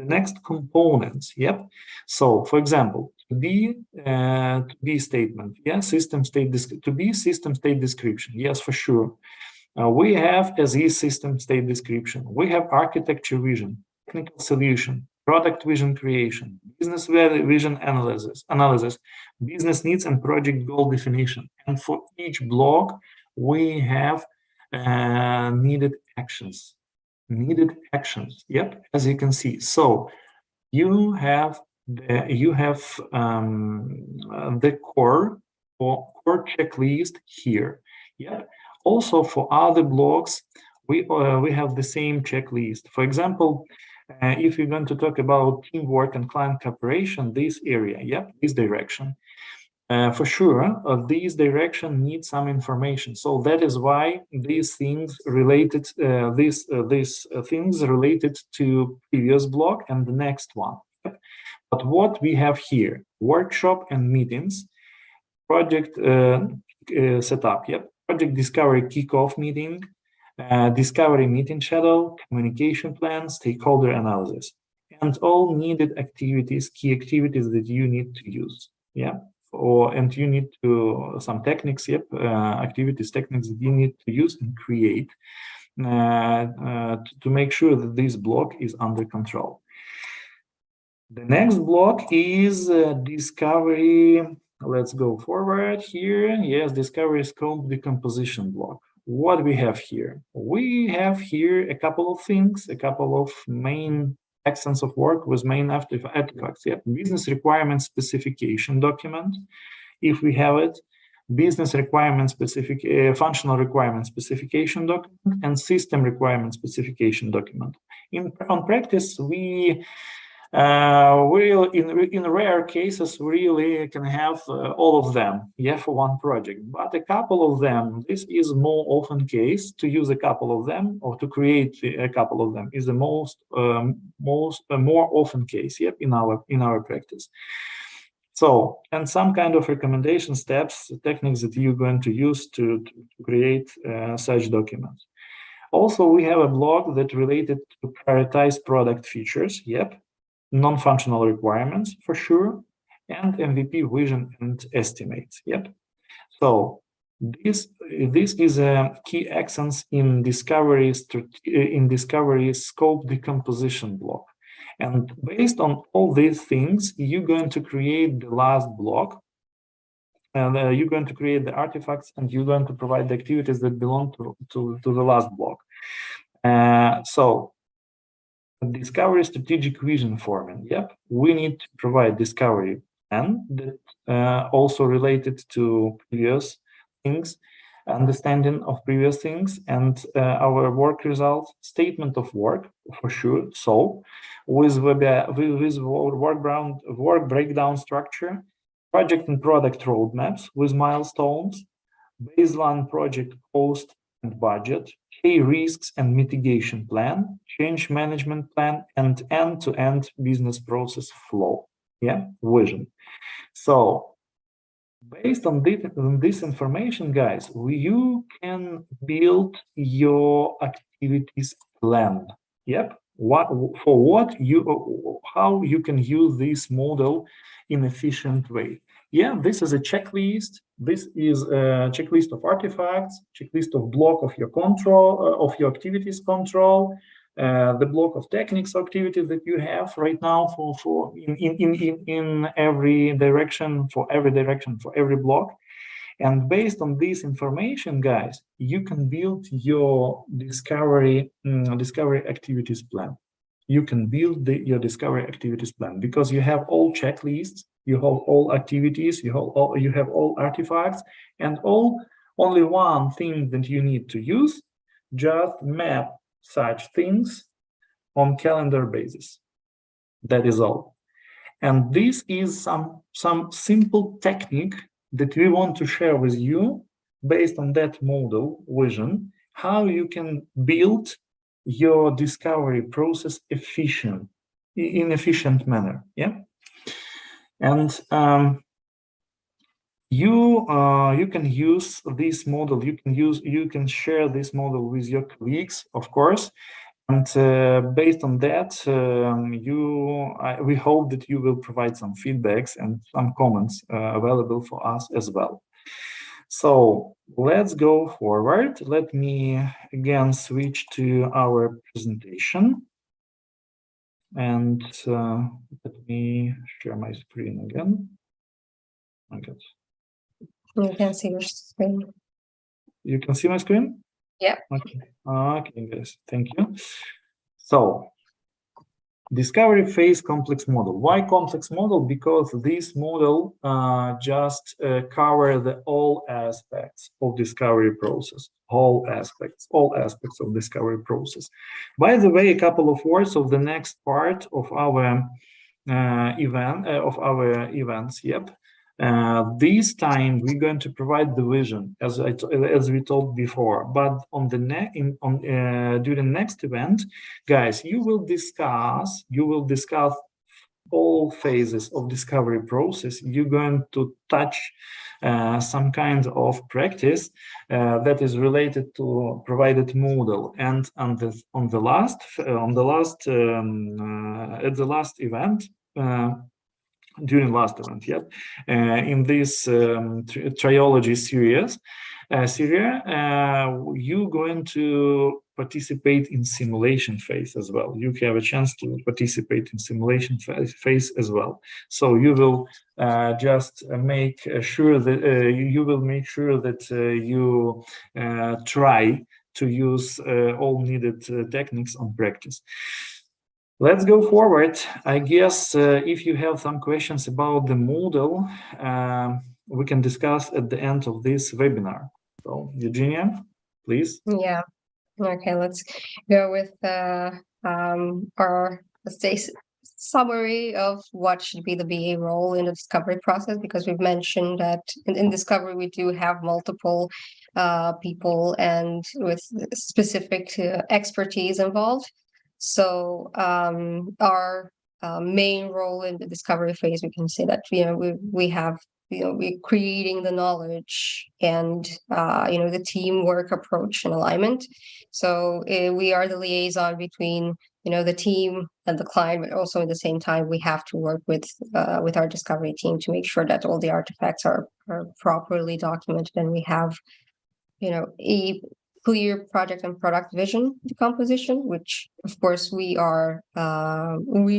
next components. Yep. So, for example, to be statement, yeah, system state description. Yes, for sure. We have as is system state description. We have architecture vision, technical solution, product vision creation, business vision analysis, business needs and project goal definition. And for each block, we have needed actions. Yep, as you can see. So you have the core checklist here. Yep. Also, for other blocks, we have the same checklist. For example, if we're going to talk about teamwork and client cooperation, this area, yep, this direction, for sure, this direction needs some information. So that is why these things related, things related to previous block and the next one. Yep. But what we have here, workshop and meetings, project setup, yep. Project discovery kickoff meeting, discovery meeting schedule, communication plan, stakeholder analysis, and all needed activities, key activities that you need to use. Yeah, and you need to some techniques. Yep, activities, techniques that you need to use and create to make sure that this block is under control. The next block is discovery. Let's go forward here. Yes, discovery scope decomposition block. What we have here? We have here a couple of things, a couple of main actions of work with main artifacts. Yeah, business requirement specification document, if we have it, business requirement specific, functional requirement specification document, and system requirement specification document. On practice, we in rare cases really can have all of them, yeah, for one project, but a couple of them, this is more often case. To use a couple of them or to create a couple of them is the more often case, yep, in our practice. So, and some kind of recommendation steps, techniques that you're going to use to create such documents. Also, we have a block that related to prioritize product features, yep, non-functional requirements for sure, and MVP vision and estimates. Yep. So this is a key actions in discovery scope decomposition block. And based on all these things, you're going to create the last block, and you're going to create the artifacts, and you're going to provide the activities that belong to the last block. So discovery strategic vision forming. Yep, we need to provide discovery plan that also related to previous things, understanding of previous things, and our work results, statement of work for sure. So with work breakdown structure, project and product roadmaps with milestones, baseline project cost and budget, key risks and mitigation plan, change management plan, and end-to-end business process flow. Yeah, vision. So based on this information, guys, you can build your activities plan. Yep. How you can use this model in efficient way. Yeah, this is a checklist. This is a checklist of artifacts, checklist of block of your control, of your activities control, the block of techniques activities that you have right now in every direction, for every block. And based on this information, guys, you can build your discovery activities plan. You can build your discovery activities plan because you have all checklists, you have all activities, you have all artifacts, and only one thing that you need to use, just map such things on calendar basis. That is all. And this is some simple technique that we want to share with you based on that model vision, how you can build your discovery process in efficient manner. Yeah. And you can use this model, you can share this model with your colleagues, of course. And based on that, we hope that you will provide some feedbacks and some comments available for us as well. So let's go forward. Let me again switch to our presentation. And let me share my screen again. Okay. You can see your screen. You can see my screen? Yeah. Okay. Okay, guys. Thank you. So, discovery phase complex model. Why complex model? Because this model just cover all aspects of discovery process. All aspects of discovery process. By the way, a couple of words of the next part of our events. Yep. This time we're going to provide the vision as we told before, but on the during next event, guys, you will discuss all phases of discovery process. You're going to touch some kind of practice that is related to provided model, and at the last event. During last event, yep, in this trilogy series, you're going to participate in simulation phase as well. You have a chance to participate in simulation phase as well. So you will just make sure that you try to use all needed techniques on practice. Let's go forward. I guess if you have some questions about the model, we can discuss at the end of this webinar. So, Eugenia, please. Yeah. Okay, let's go with our, let's say, summary of what should be the BA role in the discovery process, because we've mentioned that in discovery we do have multiple people and with specific expertise involved. So our main role in the discovery phase, we can say that we have we're creating the knowledge and the teamwork approach and alignment. So we are the liaison between the team and the client, but also at the same time we have to work with our discovery team to make sure that all the artifacts are properly documented, and we have a clear project and product vision decomposition, which of course we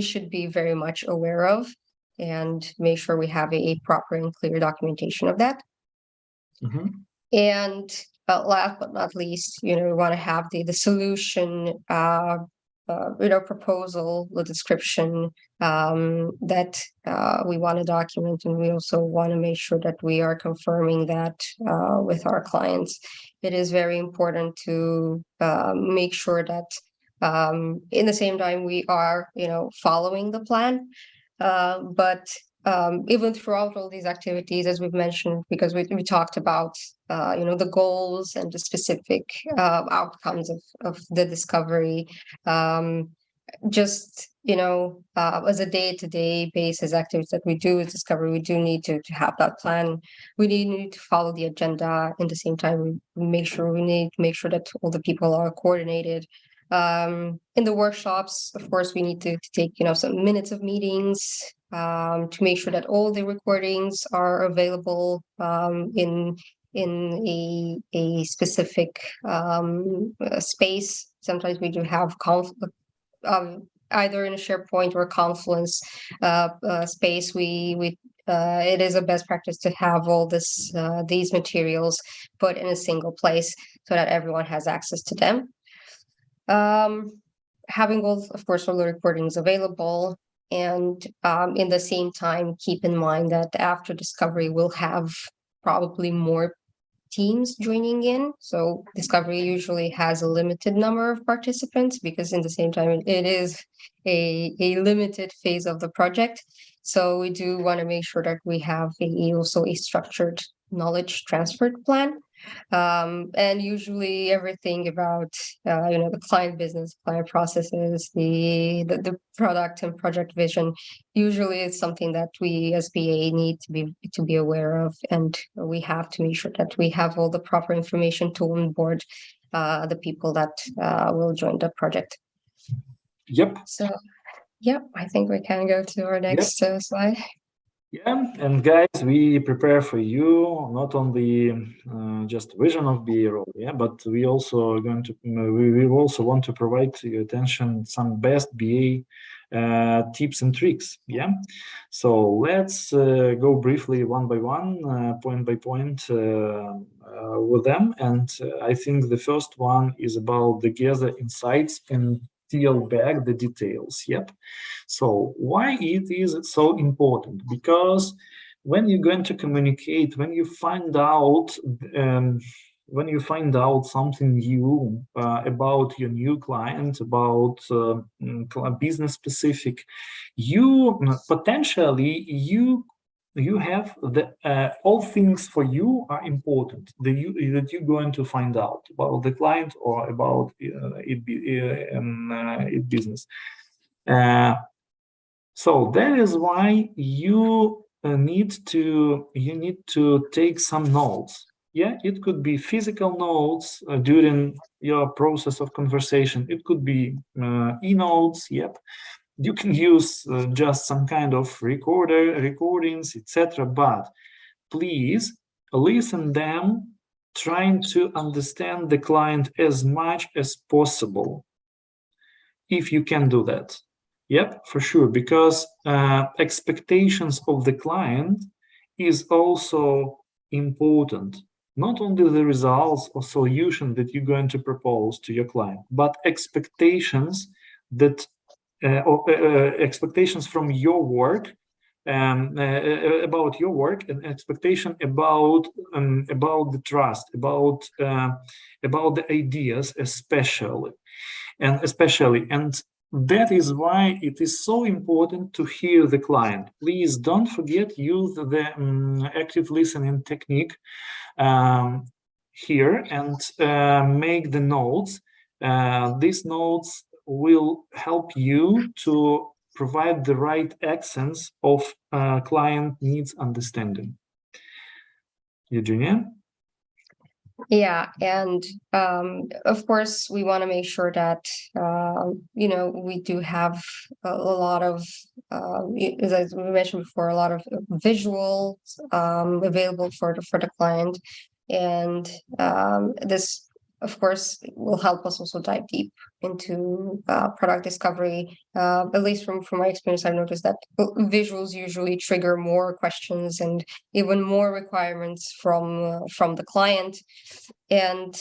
should be very much aware of, and make sure we have a proper and clear documentation of that. Mm-hmm. And last but not least, we want to have the solution, proposal, the description that we want to document, and we also want to make sure that we are confirming that with our clients. It is very important to make sure that in the same time we are, following the plan. But even throughout all these activities, as we've mentioned, because we talked about the goals and the specific outcomes of the discovery, just as a day-to-day basis activities that we do with discovery, we do need to have that plan. We need to follow the agenda. In the same time, we need to make sure that all the people are coordinated. In the workshops, of course, we need to take some minutes of meetings to make sure that all the recordings are available in a specific space. Sometimes we do have either in a SharePoint or Confluence space. We it is a best practice to have all these materials put in a single place so that everyone has access to them. Having all, of course, all the recordings available, and in the same time, keep in mind that after discovery, we'll have probably more teams joining in. So discovery usually has a limited number of participants because in the same time, it is a limited phase of the project. So we do want to make sure that we have also a structured knowledge transfer plan. And usually everything about the client business, client processes, the product and project vision, usually it's something that we as BA need to be aware of, and we have to make sure that we have all the proper information to onboard the people that will join the project. Yep. So, yeah, I think we can go to our next slide. Yeah, and guys, we prepare for you not only just vision of BA role, but we also are going to we also want to provide to your attention some best BA tips and tricks. So let's go briefly one by one, point by point with them. And I think the first one is about the gather insights and peel back the details. So why it is so important? Because when you're going to communicate, when you find out something new about your new client, about business specific, you potentially you have the all things for you are important that you're going to find out about the client or about it business. So that is why you need to take some notes. It could be physical notes during your process of conversation. It could be e-notes. You can use just some kind of recordings, etc. But please listen them, trying to understand the client as much as possible, if you can do that. For sure, because expectations of the client is also important. Not only the results or solution that you're going to propose to your client, but expectations that expectations from your work, about your work, and expectation about the trust, about the ideas, especially. And that is why it is so important to hear the client. Please don't forget, use the active listening technique here and make the notes. These notes will help you to provide the right accents of client needs understanding. Eugenia? Yeah, and of course, we want to make sure that we do have a lot of, as we mentioned before, a lot of visuals available for the client, and this, of course, will help us also dive deep into product discovery. At least from my experience, I've noticed that visuals usually trigger more questions and even more requirements from the client. And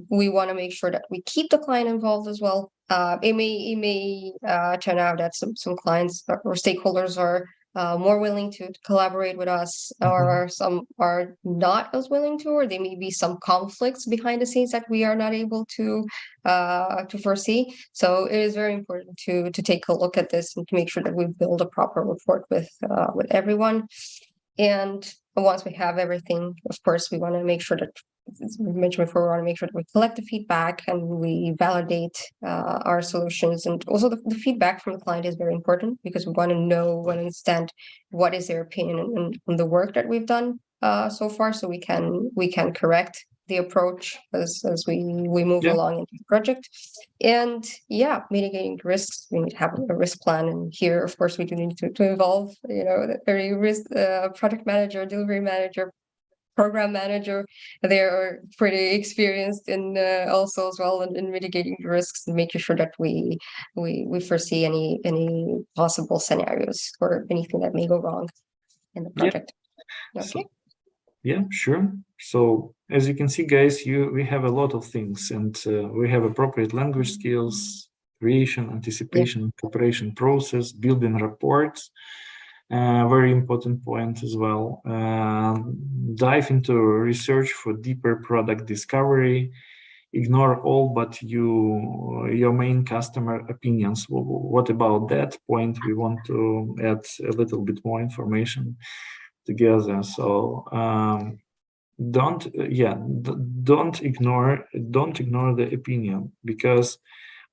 we want to make sure that we keep the client involved as well. It may turn out that some clients or stakeholders are more willing to collaborate with us, or some are not as willing to, or there may be some conflicts behind the scenes that we are not able to foresee. So it is very important to take a look at this and to make sure that we build a proper report with everyone. And once we have everything, of course, we want to make sure that, as we mentioned before, we want to make sure that we collect the feedback and we validate our solutions. And also the feedback from the client is very important, because we want to know and understand what is their opinion on the work that we've done so far, so we can correct the approach as we move along into the project. And mitigating risks, we need to have a risk plan. And here, of course, we do need to involve every risk product manager, delivery manager, program manager. They are pretty experienced in also as well in mitigating the risks and making sure that we foresee any possible scenarios or anything that may go wrong. in the project. Okay. So, yeah, sure. So as you can see, guys, we have a lot of things, and we have appropriate language skills, creation, anticipation, preparation process, building reports. Very important point as well. Dive into research for deeper product discovery. Ignore all but your main customer opinions. What about that point? We want to add a little bit more information together. So don't ignore the opinion, because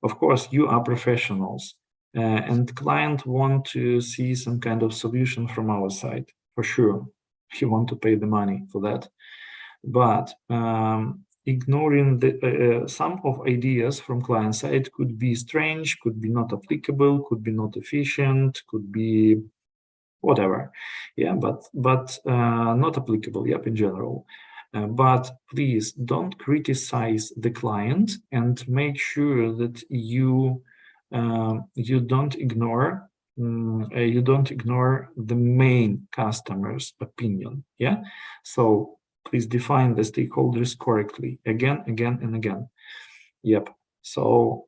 of course you are professionals, and client want to see some kind of solution from our side for sure. You want to pay the money for that, but ignoring the some of ideas from client side could be strange, could be not applicable, could be not efficient, could be whatever, yeah, but not applicable, yep, in general. But please don't criticize the client, and make sure that you don't ignore the main customer's opinion. Yeah, so please define the stakeholders correctly again and again. Yep. So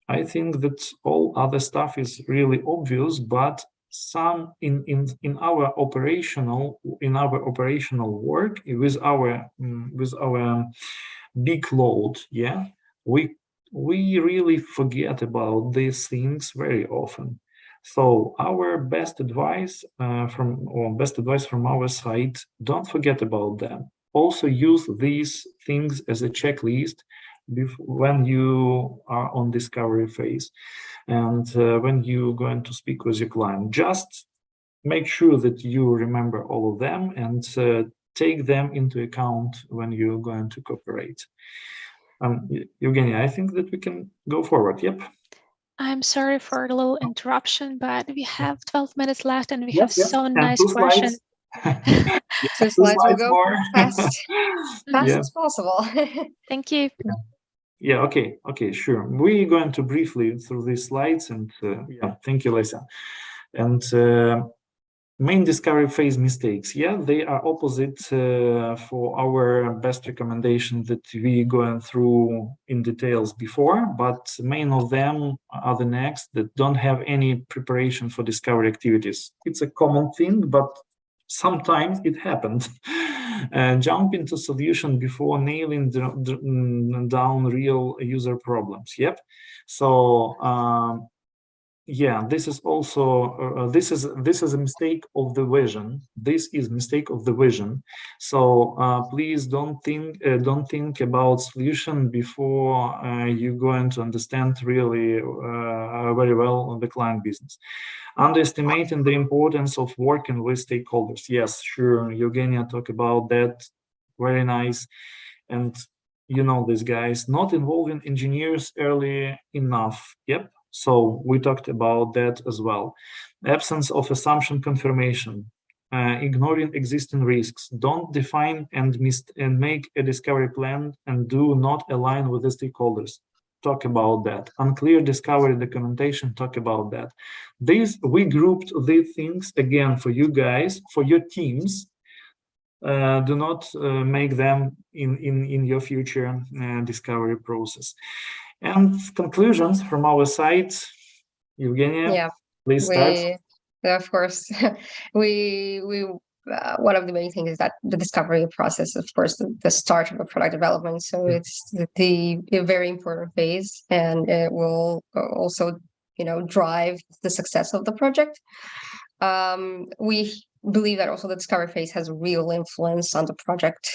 I think that all other stuff is really obvious, but some in our operational work with our big load, yeah, we really forget about these things very often. So our best advice from our side, don't forget about them. Also use these things as a checklist when you are on discovery phase, and when you're going to speak with your client, just make sure that you remember all of them, and take them into account when you're going to cooperate. Eugenia, I think that we can go forward. Yep. I'm sorry for the little interruption, but we have 12 minutes left, and we Yes, have so nice questions. Two slides will go more. fast Yeah. as possible. Thank you. Yeah, okay, sure. We're going to briefly through these slides, and yeah, thank you, Lisa. And main discovery phase mistakes, yeah, they are opposite for our best recommendation that we going through in details before, but main of them are the next that don't have any preparation for discovery activities. It's a common thing, but sometimes it happens. Jump into solution before nailing down real user problems. Yep. So yeah, this is also this is a mistake of the vision. This is mistake of the vision. So please don't think about solution before you're going to understand really very well the client business. Underestimating the importance of working with stakeholders. Yes, sure. Eugenia talked about that. Very nice. And you know this, guys, not involving engineers early enough. Yep. So we talked about that as well. Absence of assumption confirmation, ignoring existing risks. Don't define and make a discovery plan and do not align with the stakeholders. Talk about that. Unclear discovery documentation. Talk about that. We grouped these things again for you guys, for your teams. Do not make them in your future discovery process. And conclusions from our side, Eugenia, Yeah, please start. Of course, we one of the main things is that the discovery process, of course, the start of a product development. So it's a very important phase, and it will also, drive the success of the project. We believe that also the discovery phase has real influence on the project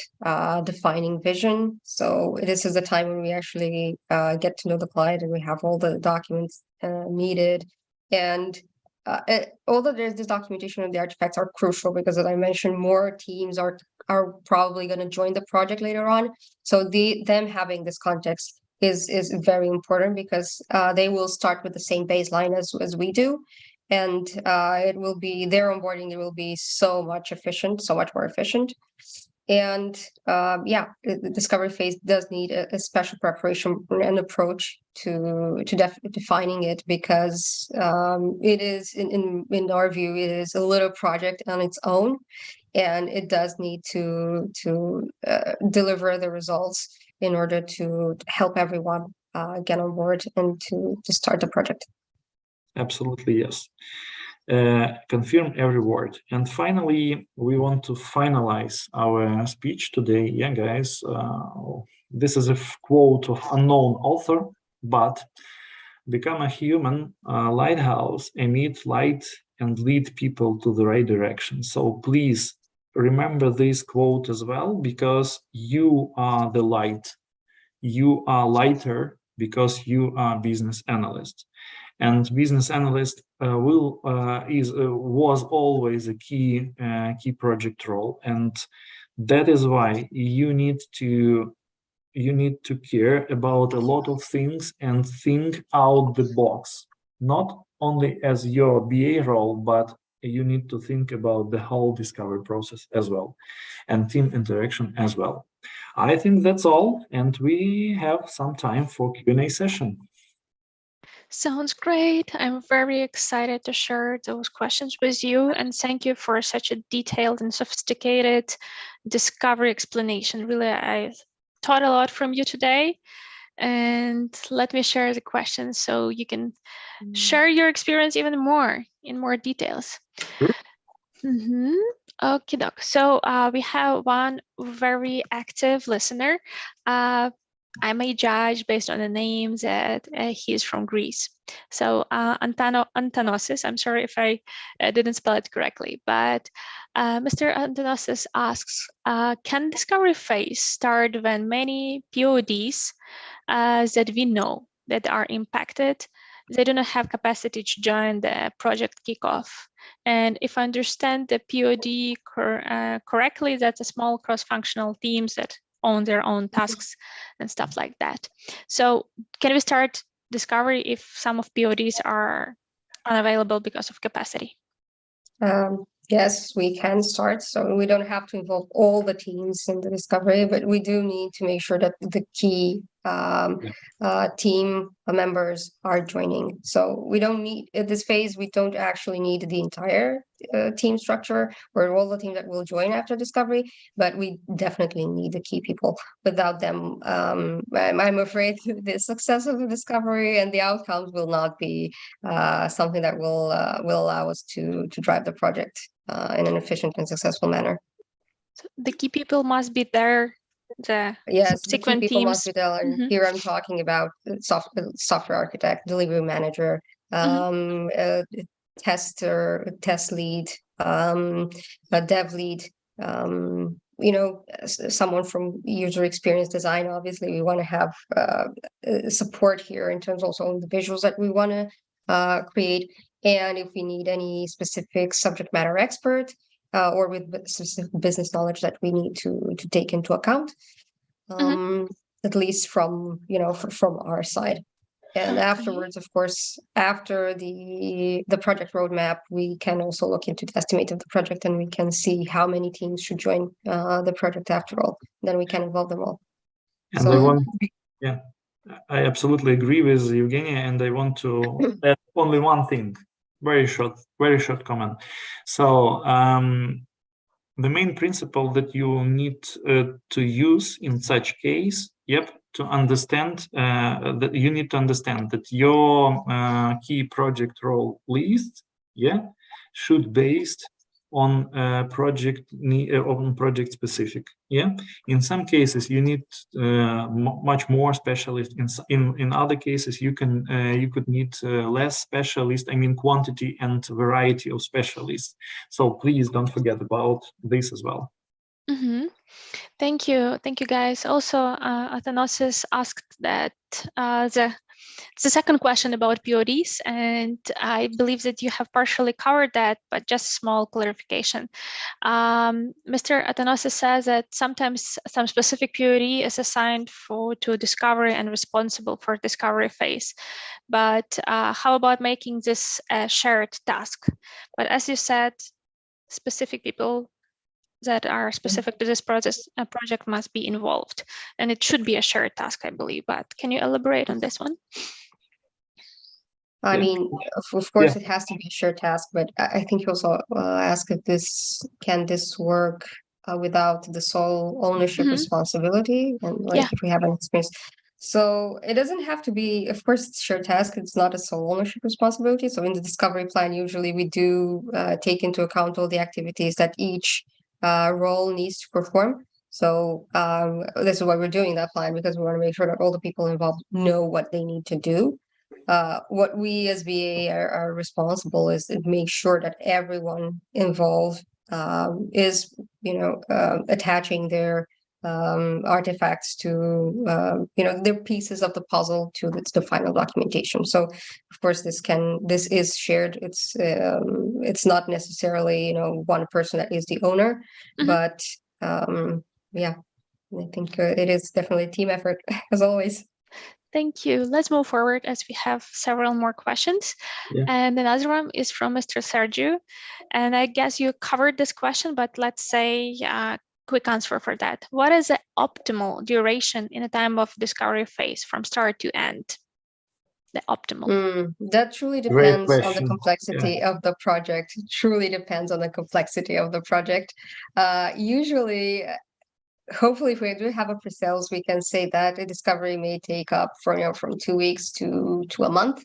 defining vision. So this is the time when we actually get to know the client, and we have all the documents needed. And although there's this documentation of the artifacts are crucial, because as I mentioned, more teams are probably going to join the project later on. So them having this context is very important, because they will start with the same baseline as we do. And it will be their onboarding. It will be so much more efficient. And yeah, the discovery phase does need a special preparation and approach to defining it, because it is, in our view, it is a little project on its own, and it does need to deliver the results in order to help everyone get on board and to start the project. Absolutely, yes. Confirm every word. And finally, we want to finalize our speech today. Yeah, guys, this is a quote of unknown author, but become a human lighthouse, emit light and lead people to the right direction. So please remember this quote as well, because you are the light. You are lighter because you are business analyst. And business analyst was always a key project role, and that is why you need to care about a lot of things and think out the box, not only as your BA role, but you need to think about the whole discovery process as well, and team interaction as well. I think that's all, and we have some time for Q&A session. Sounds great. I'm very excited to share those questions with you, and thank you for such a detailed and sophisticated discovery explanation. Really, I taught a lot from you today, and let me share the questions so you can share your experience even more in more details. Sure. Okay, doc. So we have one very active listener. I may judge based on the name that he is from Greece. So Antanosis, I'm sorry if I didn't spell it correctly, but Mr. Antanosis asks, can discovery phase start when many PODs that we know that are impacted, they do not have capacity to join the project kickoff? And if I understand the POD correctly, that's a small cross-functional teams that own their own tasks and stuff like that. So can we start discovery if some of PODs are unavailable because of capacity? Yes, we can start. So we don't have to involve all the teams in the discovery, but we do need to make sure that the key team members are joining. So we don't need, at this phase, we don't actually need the entire team structure or all the teams that will join after discovery, but we definitely need the key people. Without them, I'm afraid the success of the discovery and the outcomes will not be something that will allow us to drive the project in an efficient and successful manner. So the key people must be there. Yes, the key people teams must be there. And here I'm talking about software architect, delivery manager, tester, test lead, a dev lead, you know, someone from user experience design. Obviously, we want to have support here in terms also of the visuals that we want to create. And if we need any specific subject matter expert or with specific business knowledge that we need to take into account, at least from, you know, from our side. And afterwards, of course, after the project roadmap, we can also look into the estimate of the project, and we can see how many teams should join the project after all. Then we can involve them all. And so, I absolutely agree with Eugenia, and I want to add only one thing, very short comment. So the main principle that you need to use in such case, to understand that you need to understand that your key project role list, should based on project specific. In some cases you need much more specialist. In other cases you could need less specialist. I mean quantity and variety of specialists. So please don't forget about this as well. Thank you guys. Also Athanasis asked that the second question about PODs, and I believe that you have partially covered that, but just small clarification. Mr. Athanasis says that sometimes some specific POD is assigned to discovery and responsible for discovery phase. But how about making this a shared task? But as you said, specific people that are specific to this process, a project must be involved, and it should be a shared task, I believe. But can you elaborate on this one? I mean, of course, it has to be a shared task, but I think you also ask if can this work without the sole ownership responsibility, and like if we have an experience. So it doesn't have to be, of course, it's shared task. It's not a sole ownership responsibility. So in the discovery plan, usually we do take into account all the activities that each role needs to perform. So this is why we're doing that plan, because we want to make sure that all the people involved know what they need to do. What we as BA are responsible is to make sure that everyone involved is, attaching their artifacts to, their pieces of the puzzle to the final documentation. So, of course, this is shared. It's not necessarily, one person that is the owner, but yeah, I think it is definitely a team effort as always. Thank you. Let's move forward as we have several more questions. And another one is from Mr. Sergio. And I guess you covered this question, but let's say a quick answer for that. What is the optimal duration in a time of discovery phase from start to end? The optimal. That truly depends on the complexity of the project. It truly depends on the complexity of the project. Usually, hopefully, if we do have a pre-sales, we can say that a discovery may take up from 2 weeks to a month.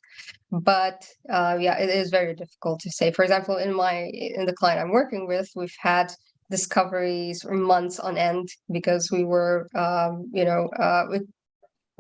But it is very difficult to say. For example, in the client I'm working with, we've had discoveries for months on end because we were,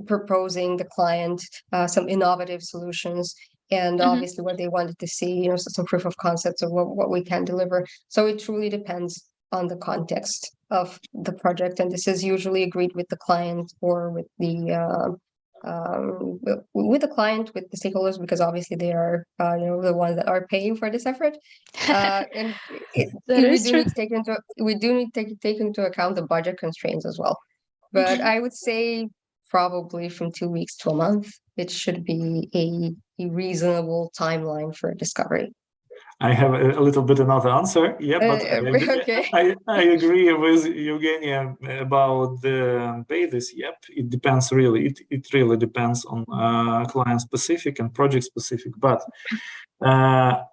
proposing the client some innovative solutions. And obviously what they wanted to see, some proof of concepts of what we can deliver. So it truly depends on the context of the project. And this is usually agreed with the client or with the stakeholders, because obviously they are, the ones that are paying for this effort. And we do need to take into account the budget constraints as well. But I would say probably from 2 weeks to a month, it should be a reasonable timeline for discovery. I have a little bit another answer. Yeah, but I agree with Eugenia about the basis. Yep, it depends really. It really depends on client specific and project specific. But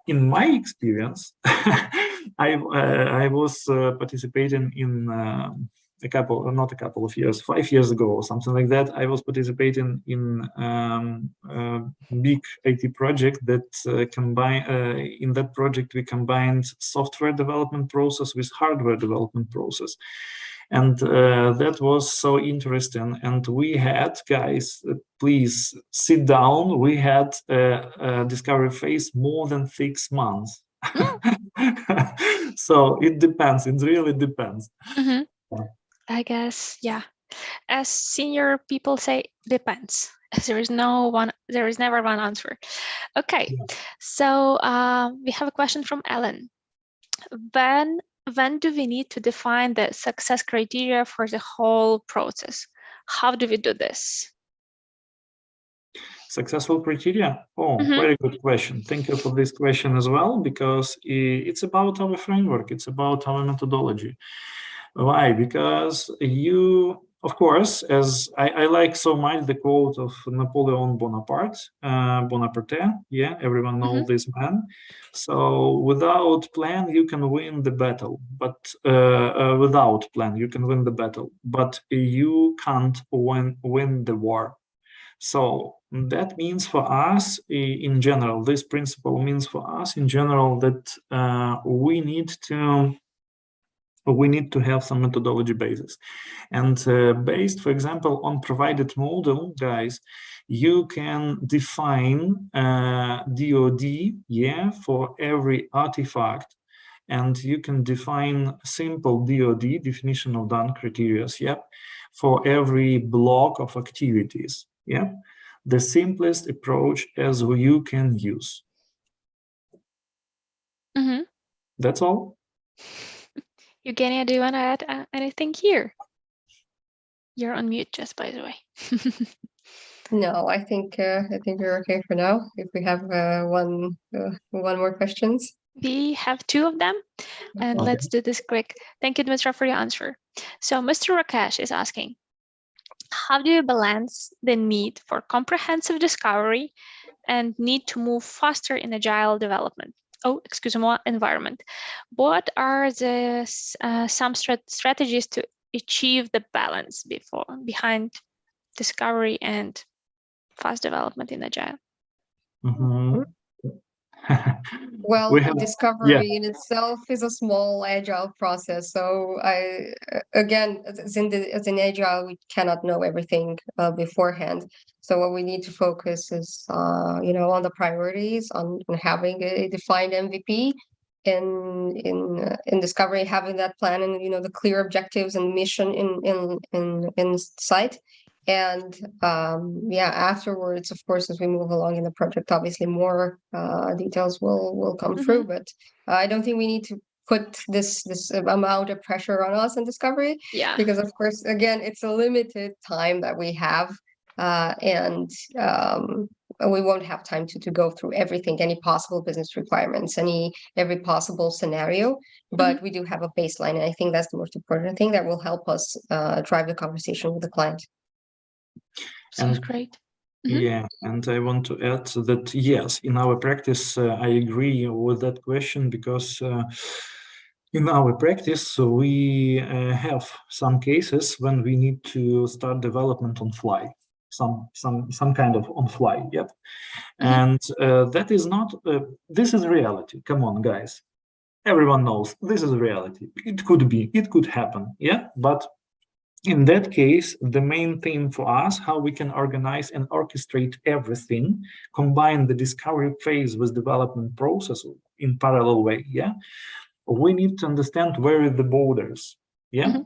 in my experience, I was participating in 5 years ago or something like that. I was participating in a big IT project that in that project we combined software development process with hardware development process. And that was so interesting. And we had, guys, please sit down. We had a discovery phase more than 6 months. So it depends. It really depends. I guess, yeah. As senior people say, depends. There is never one answer. Okay, so we have a question from Ellen. When do we need to define the success criteria for the whole process? How do we do this? Successful criteria? Oh, very good question. Thank you for this question as well, because it's about our framework. It's about our methodology. Why? Because of course, as I like so much the quote of Napoleon Bonaparte, yeah, everyone knows this man. So without plan, you can win the battle, but without plan, you can win the battle, but you can't win the war. So that means for us in general, this principle means for us in general that we need to have some methodology basis. And based, for example, on provided model, guys, you can define DOD, for every artifact. And you can define simple DOD, definition of done criteria, for every block of activities, the simplest approach as you can use. That's all. Eugenia, do you want to add anything here? You're on mute, just by the way. No, I think you're okay for now. If we have one more questions. We have two of them, and Okay. let's do this quick. Thank you, Dmytro, for your answer. So Mr. Rakesh is asking, how do you balance the need for comprehensive discovery and need to move faster in agile development? Oh, excuse me, environment. What are the some strategies to achieve the balance behind discovery and fast development in agile? Mhm. Well, We have, yeah, discovery in itself is a small agile process. So again, as in agile, we cannot know everything beforehand. So what we need to focus is, on the priorities, on having a defined MVP, in discovery, having that plan and the clear objectives and mission in sight. And afterwards, of course, as we move along in the project, obviously more details will come through. But I don't think we need to put this amount of pressure on us in discovery, because of course, again, it's a limited time that we have, and we won't have time to go through everything, any possible business requirements, every possible scenario. But we do have a baseline, and I think that's the most important thing that will help us drive the conversation with the client. Sounds great. Yeah, and I want to add that yes, in our practice, I agree with that question, because in our practice we have some cases when we need to start development on fly, some kind of on fly. Yep, and that is not. This is reality. Come on, guys. Everyone knows this is reality. It could happen. Yeah, but in that case, the main thing for us, how we can organize and orchestrate everything, combine the discovery phase with development process in parallel way. Yeah, we need to understand where are the borders. Yeah,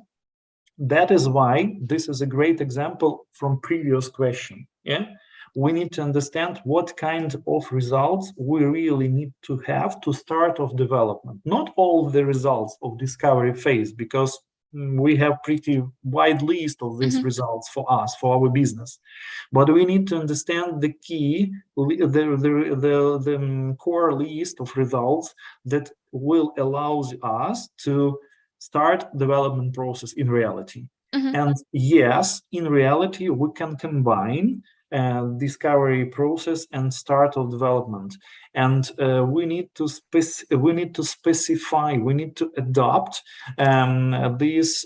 that is why this is a great example from previous question. Yeah, we need to understand what kind of results we really need to have to start of development. Not all the results of discovery phase, because we have pretty wide list of these results for us, for our business, but we need to understand the key, the core list of results that will allow us to start development process in reality. And yes, in reality, we can combine discovery process and start of development, and we need to specify, we need to adopt this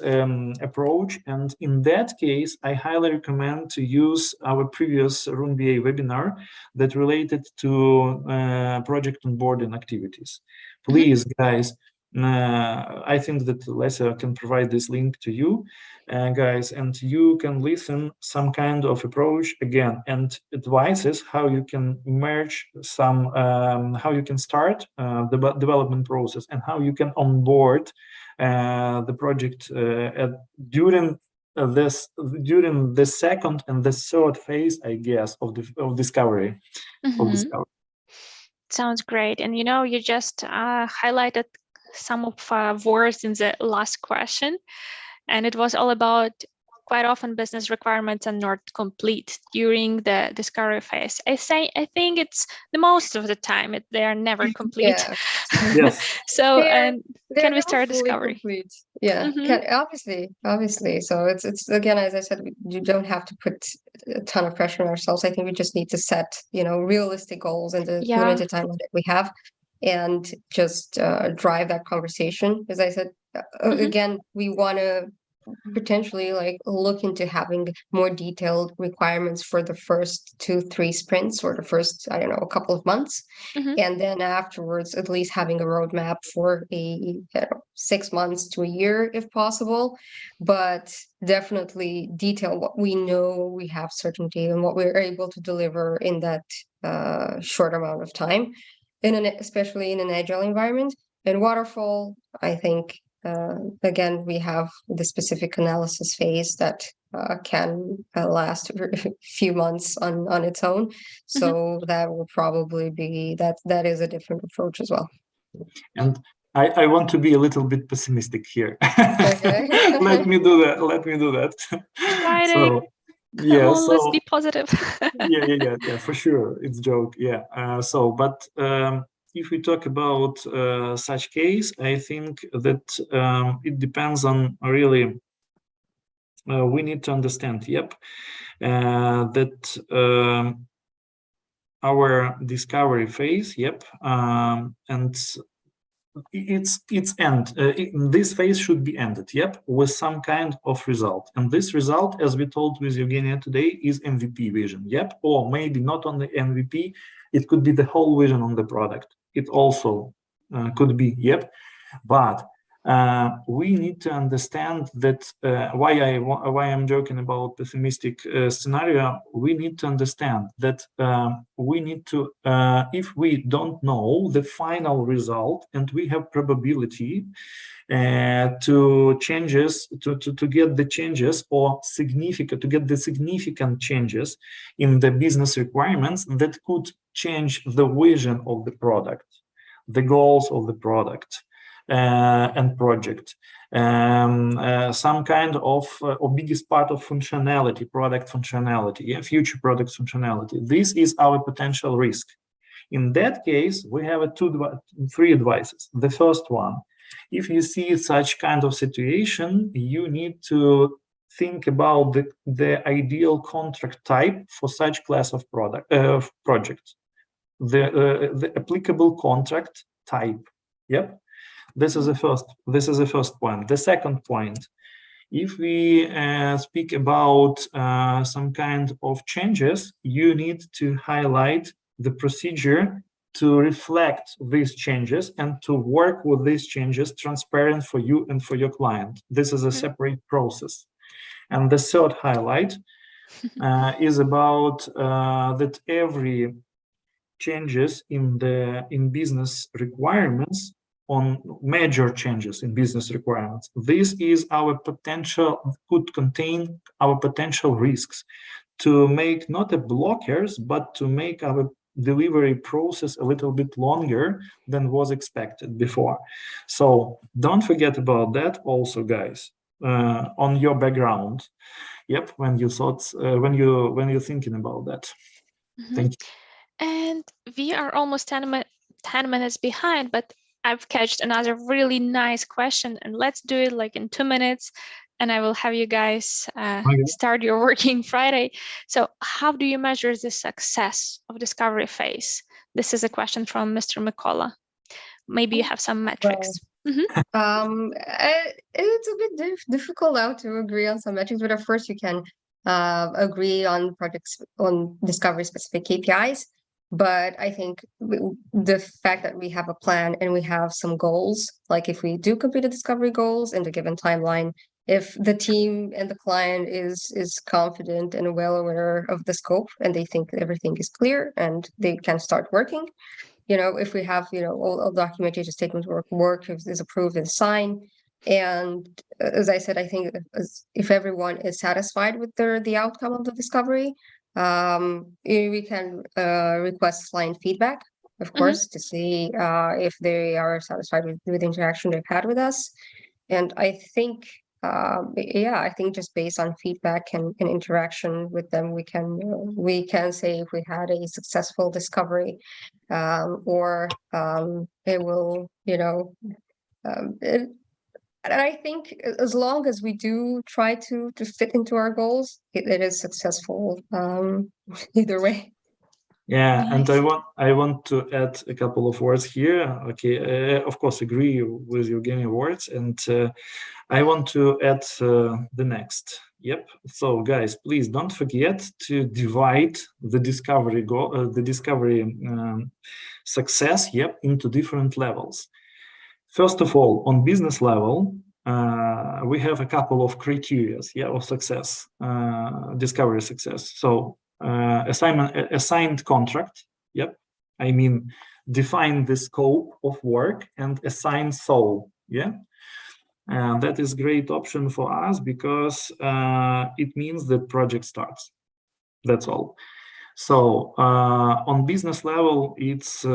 approach. And in that case, I highly recommend to use our previous RoomBA webinar that related to project onboarding activities. Please, guys, I think that Lisa can provide this link to you, guys, and you can listen some kind of approach again and advices how you can merge some, how you can start the development process and how you can onboard the project during the second and the third phase, I guess, of discovery. Sounds great. And you just highlighted some of words in the last question, and it was all about quite often business requirements are not complete during the discovery phase. I think it's the most of the time they are never complete. Yes. So and can we start discovery? Complete. Yeah, obviously. So it's again, as I said, you don't have to put a ton of pressure on ourselves. I think we just need to set realistic goals in the limited time that we have, and just drive that conversation. As I said, again, we want to potentially look into having more detailed requirements for the first 2-3 sprints, or the first, I don't know, a couple of months. And then afterwards, at least having a roadmap for 6 months to a year, if possible. But definitely detail what we know we have certainty and what we're able to deliver in that short amount of time, especially in an agile environment. In waterfall, I think again, we have the specific analysis phase that can last a few months on its own. So that will probably be that is a different approach as well. And I want to be a little bit pessimistic here. Okay. Let me do that. Exciting. So, yeah, let's be positive. yeah, for sure. It's a joke. Yeah. But if we talk about such case, I think that it depends on really, we need to understand, that our discovery phase, and this phase should be ended, with some kind of result. And this result, as we told with Eugenia today, is MVP vision, or maybe not only MVP, it could be the whole vision on the product. It also could be, but we need to understand that why I'm joking about pessimistic scenario. We need to understand that we need to, if we don't know the final result and we have probability to changes, to get the changes or significant changes in the business requirements that could change the vision of the product, the goals of the product and project, some kind of or biggest part of functionality, product functionality, future product functionality. This is our potential risk. In that case, we have three advices. The first one, if you see such kind of situation, you need to think about the ideal contract type for such class of project, the applicable contract type. This is the first point. The second point, if we speak about some kind of changes, you need to highlight the procedure to reflect these changes and to work with these changes transparent for you and for your client. This is a separate process. And the third highlight is about that every changes in business requirements, on major changes in business requirements, this is our potential, could contain our potential risks to make not a blockers, but to make our delivery process a little bit longer than was expected before. So don't forget about that also, guys, on your background. When you thought, when you're thinking about that. Thank you. And we are almost 10 minutes behind, but I've catched another really nice question, and let's do it like in 2 minutes, and I will have you guys start your working Friday. So how do you measure the success of discovery phase? This is a question from Mr. Mikola. Maybe you have some metrics. It's a bit difficult now to agree on some metrics, but at first you can agree on projects, on discovery specific KPIs. But I think the fact that we have a plan and we have some goals, like if we do complete the discovery goals in the given timeline, if the team and the client is confident and well aware of the scope and they think everything is clear and they can start working, if we have, all documentation statements work is approved and signed. And as I said, I think if everyone is satisfied with the outcome of the discovery, we can request client feedback, of course, to see if they are satisfied with the interaction they've had with us. And I think, I think just based on feedback and interaction with them, we can say if we had a successful discovery, or it will, and I think as long as we do try to fit into our goals, it is successful either way. Yeah, and I want to add a couple of words here. Okay, of course, agree with Eugenia words, and I want to add the next. So, guys, please don't forget to divide the discovery goal, success, into different levels. First of all, on business level, we have a couple of criteria of success, discovery success. So assigned contract, I mean, define the scope of work and assign soul, and that is great option for us because it means that project starts. That's all. So on business level, it's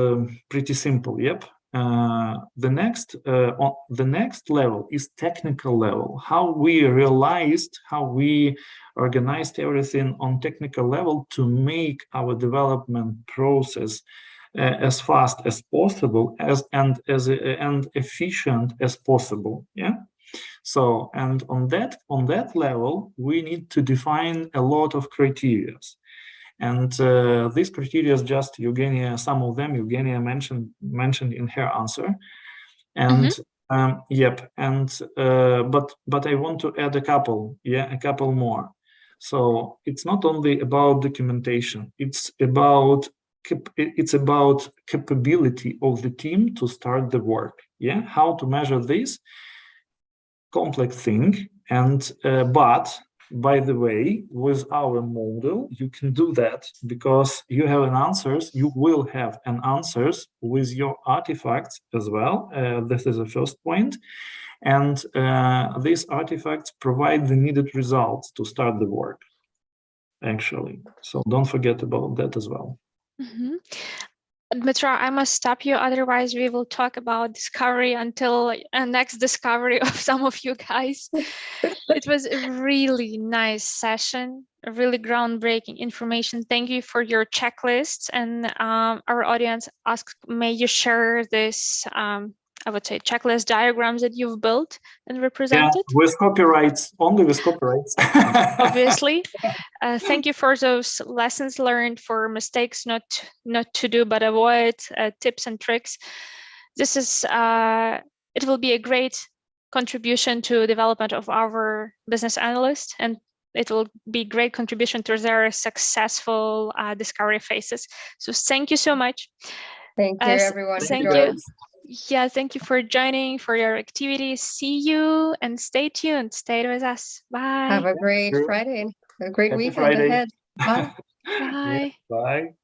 pretty simple, the next level is technical level. How we realized, how we organized everything on technical level to make our development process as fast as possible and efficient as possible. Yeah. So, and on that level, we need to define a lot of criteria. And these criteria, just Eugenia, some of them Eugenia mentioned in her answer. And yep, and but I want to add a couple more. So it's not only about documentation; it's about capability of the team to start the work. Yeah, how to measure this complex thing, and but by the way, with our model, you can do that because you have an answers. You will have an answers with your artifacts as well. This is the first point, and these artifacts provide the needed results to start the work. Actually, so don't forget about that as well. Dmytro, I must stop you, otherwise we will talk about discovery until next discovery of some of you guys. It was a really nice session, a really groundbreaking information. Thank you for your checklists, and our audience asked, may you share this, I would say, checklist diagrams that you've built and represented? Yeah, with copyrights, only with copyrights. Obviously. Thank you for those lessons learned, for mistakes not to do but avoid, tips and tricks. This is it will be a great contribution to development of our business analysts, and it will be great contribution to their successful discovery phases. So thank you so much. Thank you, everyone. Thank you. Yeah, thank you for joining, for your activities. See you, and stay tuned. Stay with us. Bye. Have a great Friday. A great Happy weekend Friday. ahead. Bye. Bye. Yeah, bye.